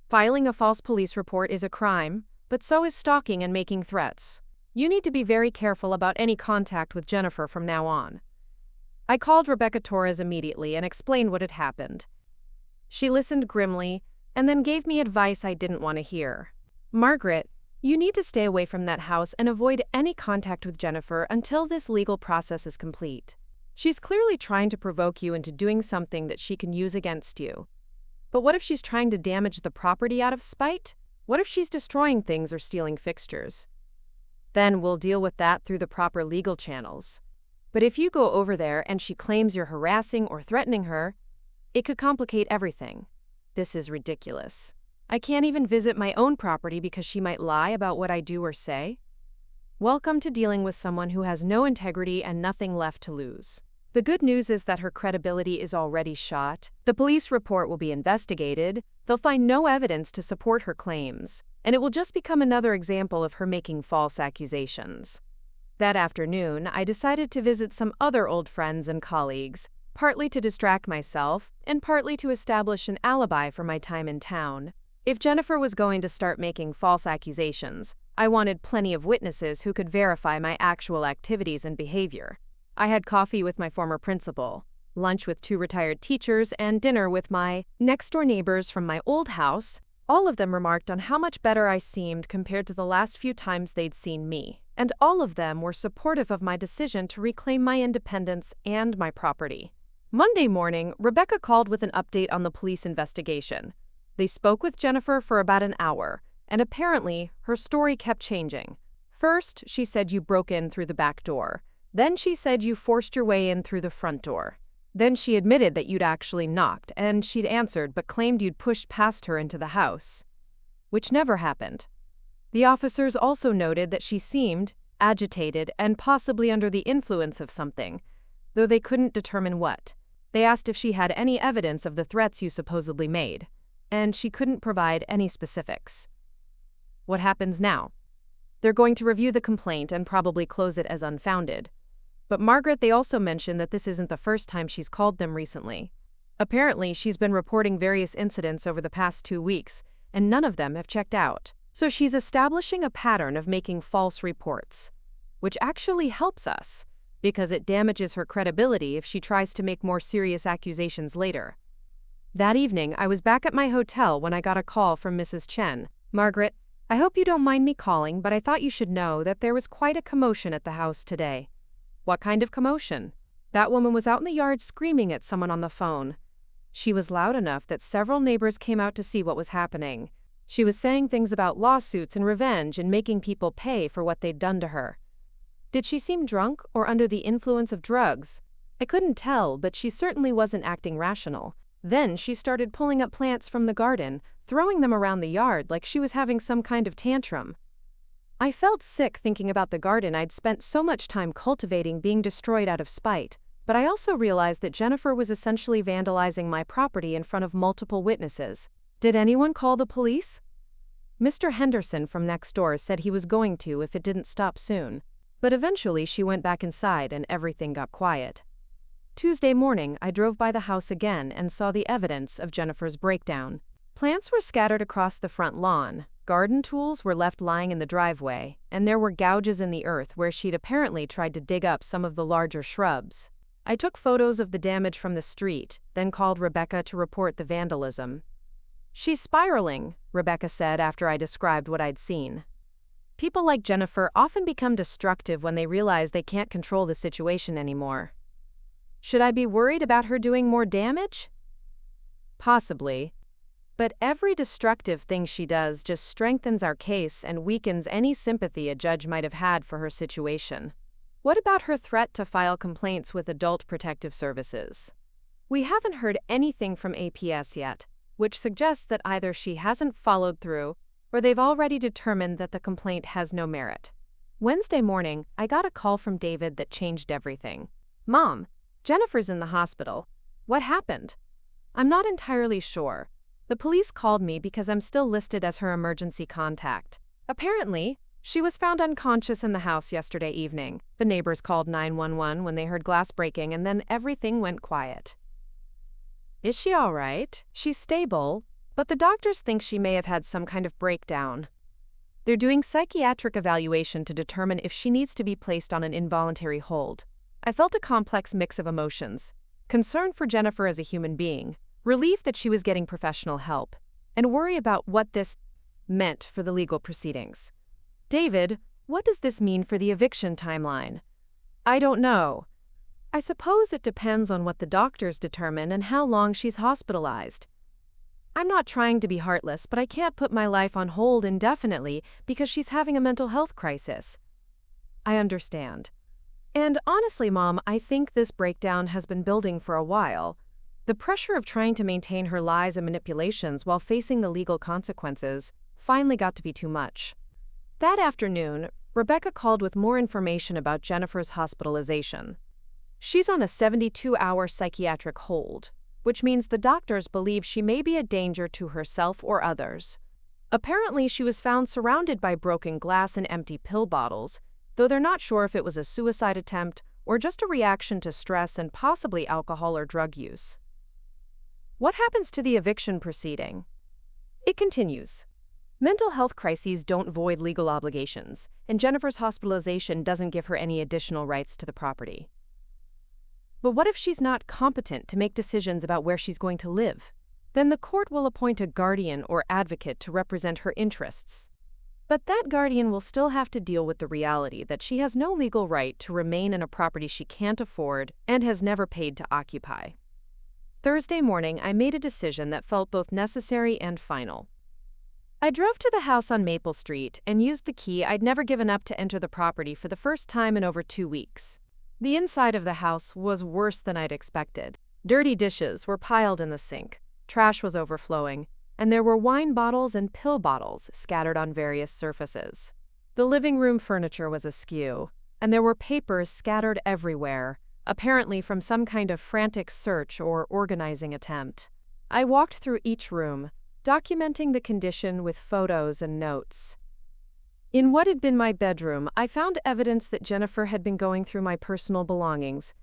Filing a false police report is a crime, but so is stalking and making threats. You need to be very careful about any contact with Jennifer from now on. I called Rebecca Torres immediately and explained what had happened. She listened grimly, and then gave me advice I didn't want to hear. Margaret, you need to stay away from that house and avoid any contact with Jennifer until this legal process is complete. She's clearly trying to provoke you into doing something that she can use against you. But what if she's trying to damage the property out of spite? What if she's destroying things or stealing fixtures? Then we'll deal with that through the proper legal channels. But if you go over there and she claims you're harassing or threatening her, it could complicate everything. This is ridiculous. I can't even visit my own property because she might lie about what I do or say. Welcome to dealing with someone who has no integrity and nothing left to lose. The good news is that her credibility is already shot. The police report will be investigated. They'll find no evidence to support her claims, and it will just become another example of her making false accusations. That afternoon, I decided to visit some other old friends and colleagues, partly to distract myself and partly to establish an alibi for my time in town. If Jennifer was going to start making false accusations, I wanted plenty of witnesses who could verify my actual activities and behavior. I had coffee with my former principal, lunch with 2 retired teachers, and dinner with my next-door neighbors from my old house. All of them remarked on how much better I seemed compared to the last few times they'd seen me, and all of them were supportive of my decision to reclaim my independence and my property. Monday morning, Rebecca called with an update on the police investigation. They spoke with Jennifer for about an hour, and apparently, her story kept changing. First, she said you broke in through the back door. Then she said you forced your way in through the front door. Then she admitted that you'd actually knocked, and she'd answered but claimed you'd pushed past her into the house, which never happened. The officers also noted that she seemed agitated and possibly under the influence of something, though they couldn't determine what. They asked if she had any evidence of the threats you supposedly made, and she couldn't provide any specifics. What happens now? They're going to review the complaint and probably close it as unfounded. But Margaret, they also mentioned that this isn't the first time she's called them recently. Apparently, she's been reporting various incidents over the past 2 weeks, and none of them have checked out. So she's establishing a pattern of making false reports, which actually helps us, because it damages her credibility if she tries to make more serious accusations later. That evening, I was back at my hotel when I got a call from Mrs. Chen. "Margaret, I hope you don't mind me calling, but I thought you should know that there was quite a commotion at the house today." "What kind of commotion?" "That woman was out in the yard screaming at someone on the phone. She was loud enough that several neighbors came out to see what was happening. She was saying things about lawsuits and revenge and making people pay for what they'd done to her." "Did she seem drunk or under the influence of drugs?" "I couldn't tell, but she certainly wasn't acting rational. Then she started pulling up plants from the garden, throwing them around the yard like she was having some kind of tantrum. I felt sick thinking about the garden I'd spent so much time cultivating being destroyed out of spite, but I also realized that Jennifer was essentially vandalizing my property in front of multiple witnesses. Did anyone call the police?" "Mr. Henderson from next door said he was going to if it didn't stop soon. But eventually she went back inside and everything got quiet." Tuesday morning, I drove by the house again and saw the evidence of Jennifer's breakdown. Plants were scattered across the front lawn, garden tools were left lying in the driveway, and there were gouges in the earth where she'd apparently tried to dig up some of the larger shrubs. I took photos of the damage from the street, then called Rebecca to report the vandalism. "She's spiraling," Rebecca said after I described what I'd seen. "People like Jennifer often become destructive when they realize they can't control the situation anymore." "Should I be worried about her doing more damage?" "Possibly. But every destructive thing she does just strengthens our case and weakens any sympathy a judge might have had for her situation." "What about her threat to file complaints with Adult Protective Services?" "We haven't heard anything from APS yet, which suggests that either she hasn't followed through or they've already determined that the complaint has no merit." Wednesday morning, I got a call from David that changed everything. "Mom, Jennifer's in the hospital. What happened?" "I'm not entirely sure. The police called me because I'm still listed as her emergency contact. Apparently, she was found unconscious in the house yesterday evening. The neighbors called 911 when they heard glass breaking and then everything went quiet." "Is she all right?" "She's stable, but the doctors think she may have had some kind of breakdown. They're doing psychiatric evaluation to determine if she needs to be placed on an involuntary hold." I felt a complex mix of emotions: concern for Jennifer as a human being, relief that she was getting professional help, and worry about what this meant for the legal proceedings. "David, what does this mean for the eviction timeline?" "I don't know. I suppose it depends on what the doctors determine and how long she's hospitalized. I'm not trying to be heartless, but I can't put my life on hold indefinitely because she's having a mental health crisis." "I understand. And honestly, Mom, I think this breakdown has been building for a while. The pressure of trying to maintain her lies and manipulations while facing the legal consequences finally got to be too much." That afternoon, Rebecca called with more information about Jennifer's hospitalization. She's on a 72-hour psychiatric hold, which means the doctors believe she may be a danger to herself or others. Apparently, she was found surrounded by broken glass and empty pill bottles, though they're not sure if it was a suicide attempt or just a reaction to stress and possibly alcohol or drug use. What happens to the eviction proceeding? It continues. Mental health crises don't void legal obligations, and Jennifer's hospitalization doesn't give her any additional rights to the property. But what if she's not competent to make decisions about where she's going to live? Then the court will appoint a guardian or advocate to represent her interests. But that guardian will still have to deal with the reality that she has no legal right to remain in a property she can't afford and has never paid to occupy. Thursday morning, I made a decision that felt both necessary and final. I drove to the house on Maple Street and used the key I'd never given up to enter the property for the first time in over 2 weeks. The inside of the house was worse than I'd expected. Dirty dishes were piled in the sink, trash was overflowing, and there were wine bottles and pill bottles scattered on various surfaces. The living room furniture was askew, and there were papers scattered everywhere, apparently from some kind of frantic search or organizing attempt. I walked through each room, documenting the condition with photos and notes. In what had been my bedroom, I found evidence that Jennifer had been going through my personal belongings,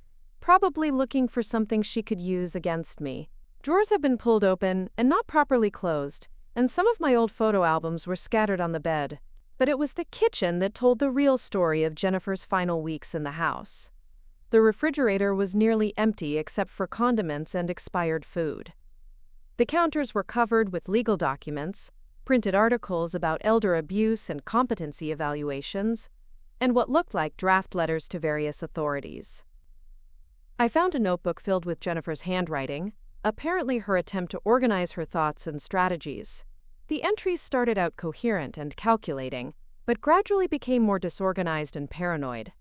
probably looking for something she could use against me. Drawers had been pulled open and not properly closed, and some of my old photo albums were scattered on the bed. But it was the kitchen that told the real story of Jennifer's final weeks in the house. The refrigerator was nearly empty except for condiments and expired food. The counters were covered with legal documents, printed articles about elder abuse and competency evaluations, and what looked like draft letters to various authorities. I found a notebook filled with Jennifer's handwriting, apparently her attempt to organize her thoughts and strategies. The entries started out coherent and calculating, but gradually became more disorganized and paranoid.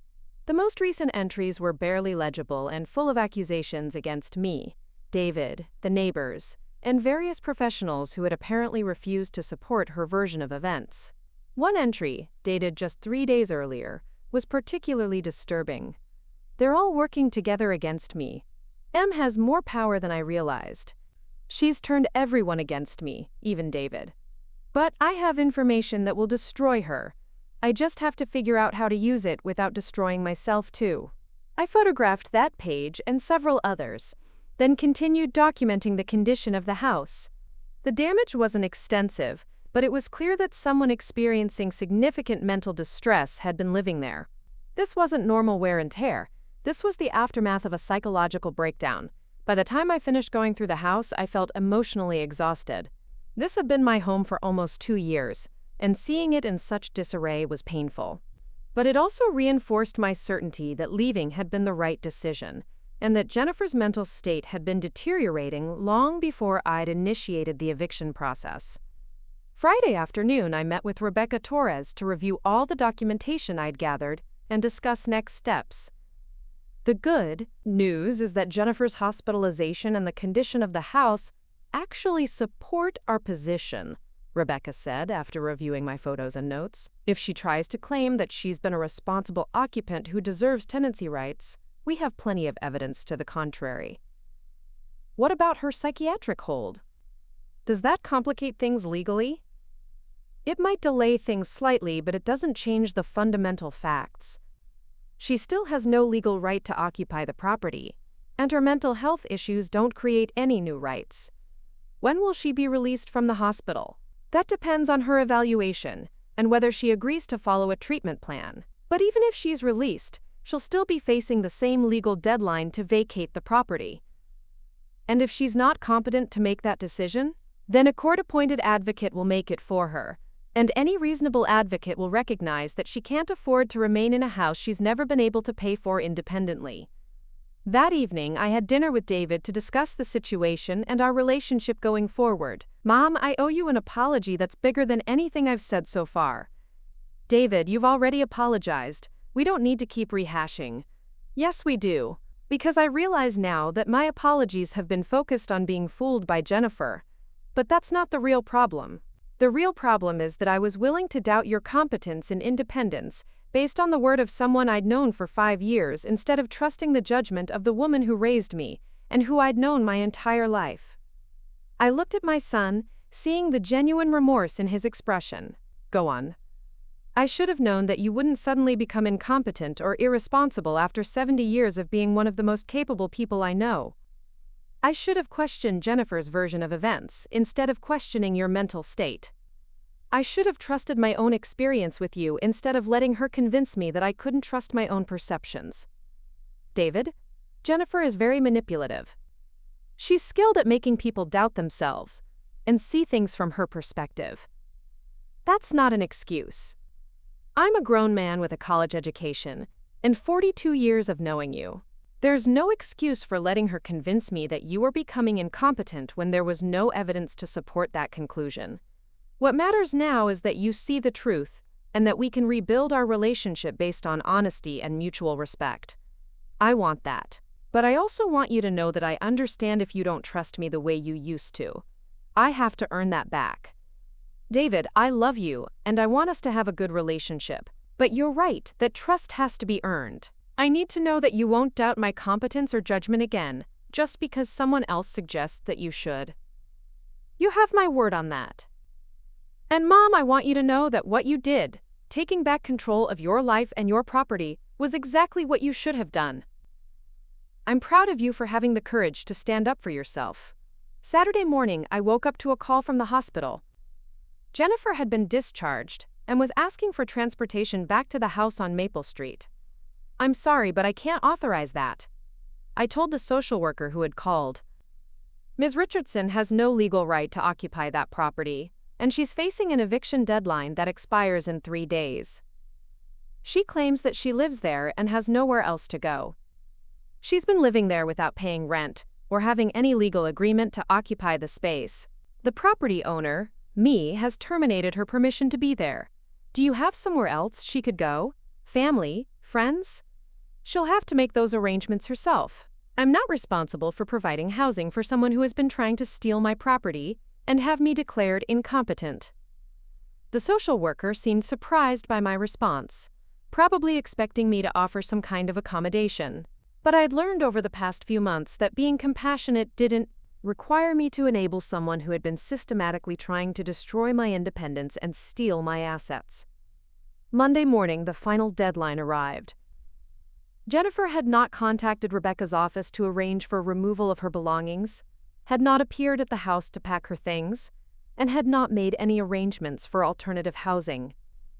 The most recent entries were barely legible and full of accusations against me, David, the neighbors, and various professionals who had apparently refused to support her version of events. One entry, dated just 3 days earlier, was particularly disturbing. "They're all working together against me. Em has more power than I realized. She's turned everyone against me, even David. But I have information that will destroy her. I just have to figure out how to use it without destroying myself too." I photographed that page and several others, then continued documenting the condition of the house. The damage wasn't extensive, but it was clear that someone experiencing significant mental distress had been living there. This wasn't normal wear and tear. This was the aftermath of a psychological breakdown. By the time I finished going through the house, I felt emotionally exhausted. This had been my home for almost 2 years, and seeing it in such disarray was painful. But it also reinforced my certainty that leaving had been the right decision, and that Jennifer's mental state had been deteriorating long before I'd initiated the eviction process. Friday afternoon, I met with Rebecca Torres to review all the documentation I'd gathered and discuss next steps. The good news is that Jennifer's hospitalization and the condition of the house actually support our position, Rebecca said after reviewing my photos and notes. If she tries to claim that she's been a responsible occupant who deserves tenancy rights, we have plenty of evidence to the contrary. What about her psychiatric hold? Does that complicate things legally? It might delay things slightly, but it doesn't change the fundamental facts. She still has no legal right to occupy the property, and her mental health issues don't create any new rights. When will she be released from the hospital? That depends on her evaluation and whether she agrees to follow a treatment plan. But even if she's released, she'll still be facing the same legal deadline to vacate the property. And if she's not competent to make that decision, then a court-appointed advocate will make it for her, and any reasonable advocate will recognize that she can't afford to remain in a house she's never been able to pay for independently. That evening, I had dinner with David to discuss the situation and our relationship going forward. "Mom, I owe you an apology that's bigger than anything I've said so far." "David, you've already apologized. We don't need to keep rehashing." "Yes, we do. Because I realize now that my apologies have been focused on being fooled by Jennifer. But that's not the real problem. The real problem is that I was willing to doubt your competence and independence based on the word of someone I'd known for 5 years instead of trusting the judgment of the woman who raised me and who I'd known my entire life." I looked at my son, seeing the genuine remorse in his expression. "Go on." "I should have known that you wouldn't suddenly become incompetent or irresponsible after 70 years of being one of the most capable people I know. I should have questioned Jennifer's version of events instead of questioning your mental state. I should have trusted my own experience with you instead of letting her convince me that I couldn't trust my own perceptions." "David, Jennifer is very manipulative. She's skilled at making people doubt themselves and see things from her perspective. That's not an excuse. I'm a grown man with a college education and 42 years of knowing you. There's no excuse for letting her convince me that you were becoming incompetent when there was no evidence to support that conclusion. What matters now is that you see the truth and that we can rebuild our relationship based on honesty and mutual respect. I want that. But I also want you to know that I understand if you don't trust me the way you used to. I have to earn that back. David, I love you and I want us to have a good relationship. But you're right that trust has to be earned. I need to know that you won't doubt my competence or judgment again, just because someone else suggests that you should. You have my word on that. And Mom, I want you to know that what you did, taking back control of your life and your property, was exactly what you should have done. I'm proud of you for having the courage to stand up for yourself. Saturday morning, I woke up to a call from the hospital. Jennifer had been discharged and was asking for transportation back to the house on Maple Street. I'm sorry, but I can't authorize that, I told the social worker who had called. Ms. Richardson has no legal right to occupy that property, and she's facing an eviction deadline that expires in 3 days. She claims that she lives there and has nowhere else to go. She's been living there without paying rent or having any legal agreement to occupy the space. The property owner, me, has terminated her permission to be there. Do you have somewhere else she could go? Family? Friends? She'll have to make those arrangements herself. I'm not responsible for providing housing for someone who has been trying to steal my property and have me declared incompetent. The social worker seemed surprised by my response, probably expecting me to offer some kind of accommodation. But I had learned over the past few months that being compassionate didn't require me to enable someone who had been systematically trying to destroy my independence and steal my assets. Monday morning, the final deadline arrived. Jennifer had not contacted Rebecca's office to arrange for removal of her belongings, had not appeared at the house to pack her things, and had not made any arrangements for alternative housing.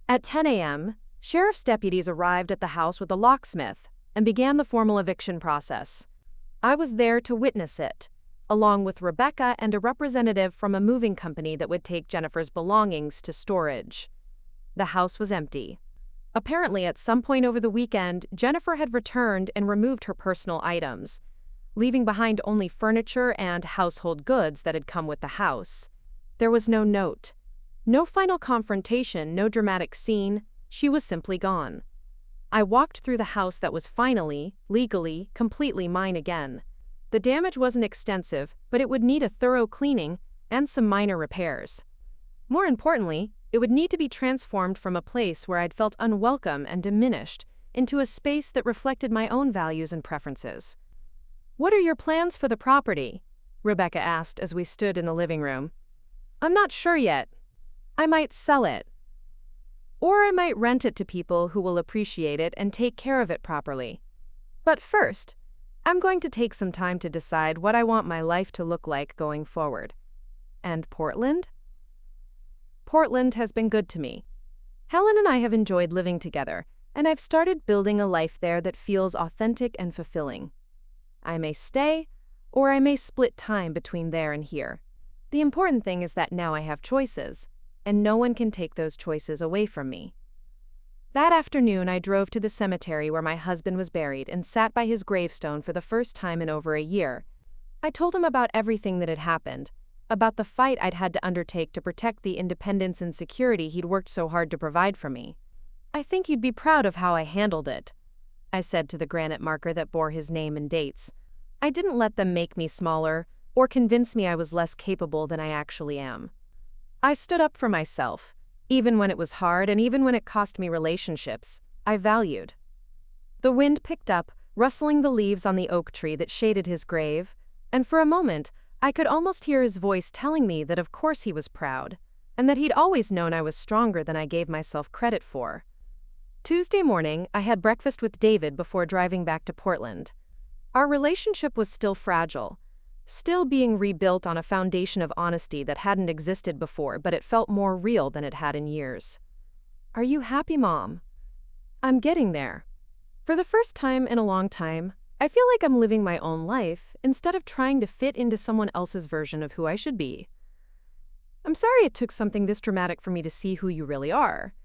At 10 a.m., sheriff's deputies arrived at the house with a locksmith and began the formal eviction process. I was there to witness it, along with Rebecca and a representative from a moving company that would take Jennifer's belongings to storage. The house was empty. Apparently, at some point over the weekend, Jennifer had returned and removed her personal items, leaving behind only furniture and household goods that had come with the house. There was no note. No final confrontation, no dramatic scene. She was simply gone. I walked through the house that was finally, legally, completely mine again. The damage wasn't extensive, but it would need a thorough cleaning and some minor repairs. More importantly, it would need to be transformed from a place where I'd felt unwelcome and diminished into a space that reflected my own values and preferences. "What are your plans for the property?" Rebecca asked as we stood in the living room. "I'm not sure yet. I might sell it. Or I might rent it to people who will appreciate it and take care of it properly. But first, I'm going to take some time to decide what I want my life to look like going forward." "And Portland?" "Portland has been good to me. Helen and I have enjoyed living together, and I've started building a life there that feels authentic and fulfilling. I may stay, or I may split time between there and here. The important thing is that now I have choices, and no one can take those choices away from me." That afternoon, I drove to the cemetery where my husband was buried and sat by his gravestone for the first time in over a year. I told him about everything that had happened, about the fight I'd had to undertake to protect the independence and security he'd worked so hard to provide for me. "I think you'd be proud of how I handled it," I said to the granite marker that bore his name and dates. "I didn't let them make me smaller or convince me I was less capable than I actually am. I stood up for myself, even when it was hard and even when it cost me relationships I valued." The wind picked up, rustling the leaves on the oak tree that shaded his grave, and for a moment, I could almost hear his voice telling me that of course he was proud, and that he'd always known I was stronger than I gave myself credit for. Tuesday morning, I had breakfast with David before driving back to Portland. Our relationship was still fragile, still being rebuilt on a foundation of honesty that hadn't existed before, but it felt more real than it had in years. "Are you happy, Mom?" "I'm getting there. For the first time in a long time, I feel like I'm living my own life instead of trying to fit into someone else's version of who I should be. I'm sorry it took something this dramatic for me to see who you really are.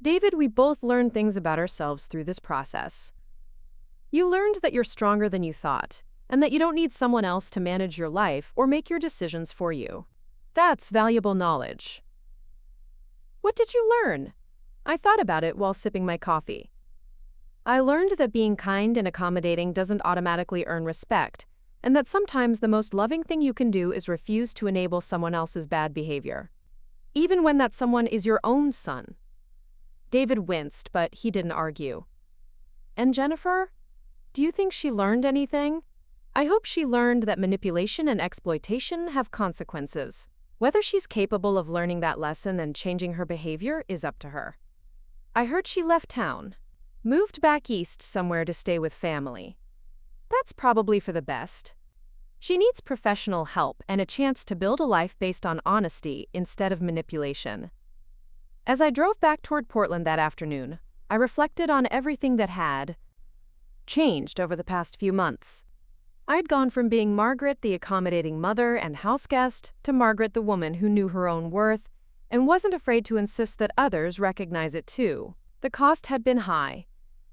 David, we both learned things about ourselves through this process. You learned that you're stronger than you thought, and that you don't need someone else to manage your life or make your decisions for you. That's valuable knowledge." "What did you learn?" I thought about it while sipping my coffee. "I learned that being kind and accommodating doesn't automatically earn respect, and that sometimes the most loving thing you can do is refuse to enable someone else's bad behavior, even when that someone is your own son." David winced, but he didn't argue. And Jennifer? Do you think she learned anything? I hope she learned that manipulation and exploitation have consequences. Whether she's capable of learning that lesson and changing her behavior is up to her. I heard she left town, moved back east somewhere to stay with family. That's probably for the best. She needs professional help and a chance to build a life based on honesty instead of manipulation. As I drove back toward Portland that afternoon, I reflected on everything that had changed over the past few months. I'd gone from being Margaret, the accommodating mother and houseguest, to Margaret, the woman who knew her own worth and wasn't afraid to insist that others recognize it too. The cost had been high.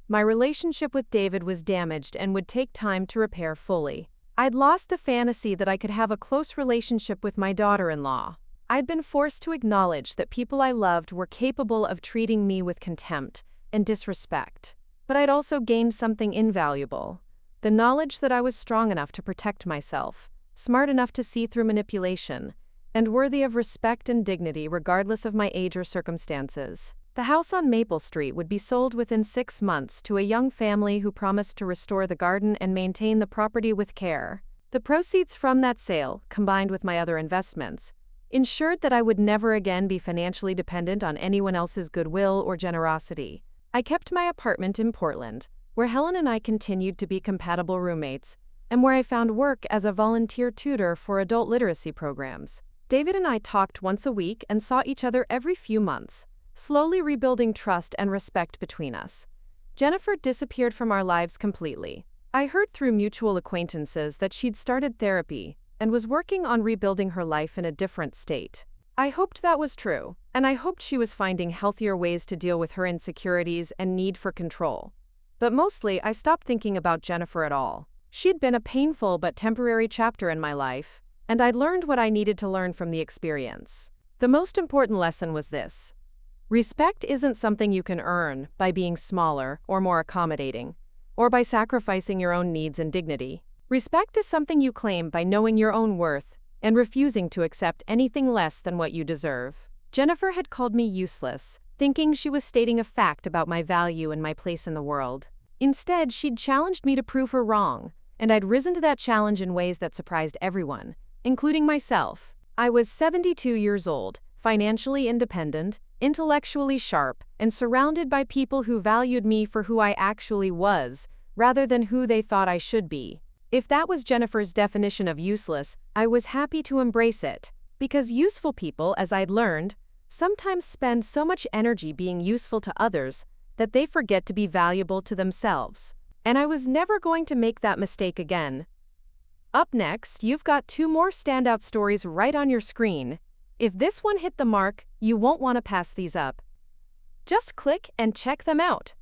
My relationship with David was damaged and would take time to repair fully. I'd lost the fantasy that I could have a close relationship with my daughter-in-law. I'd been forced to acknowledge that people I loved were capable of treating me with contempt and disrespect. But I'd also gained something invaluable: the knowledge that I was strong enough to protect myself, smart enough to see through manipulation, and worthy of respect and dignity regardless of my age or circumstances. The house on Maple Street would be sold within 6 months to a young family who promised to restore the garden and maintain the property with care. The proceeds from that sale, combined with my other investments, ensured that I would never again be financially dependent on anyone else's goodwill or generosity. I kept my apartment in Portland, where Helen and I continued to be compatible roommates, and where I found work as a volunteer tutor for adult literacy programs. David and I talked once a week and saw each other every few months, slowly rebuilding trust and respect between us. Jennifer disappeared from our lives completely. I heard through mutual acquaintances that she'd started therapy and was working on rebuilding her life in a different state. I hoped that was true, and I hoped she was finding healthier ways to deal with her insecurities and need for control. But mostly, I stopped thinking about Jennifer at all. She'd been a painful but temporary chapter in my life, and I'd learned what I needed to learn from the experience. The most important lesson was this: respect isn't something you can earn by being smaller or more accommodating, or by sacrificing your own needs and dignity. Respect is something you claim by knowing your own worth and refusing to accept anything less than what you deserve. Jennifer had called me useless, thinking she was stating a fact about my value and my place in the world. Instead, she'd challenged me to prove her wrong, and I'd risen to that challenge in ways that surprised everyone, including myself. I was 72 years old, financially independent, intellectually sharp, and surrounded by people who valued me for who I actually was, rather than who they thought I should be. If that was Jennifer's definition of useless, I was happy to embrace it, because useful people, as I'd learned, sometimes spend so much energy being useful to others that they forget to be valuable to themselves. And I was never going to make that mistake again. Up next, you've got 2 more standout stories right on your screen. If this one hit the mark, you won't want to pass these up. Just click and check them out.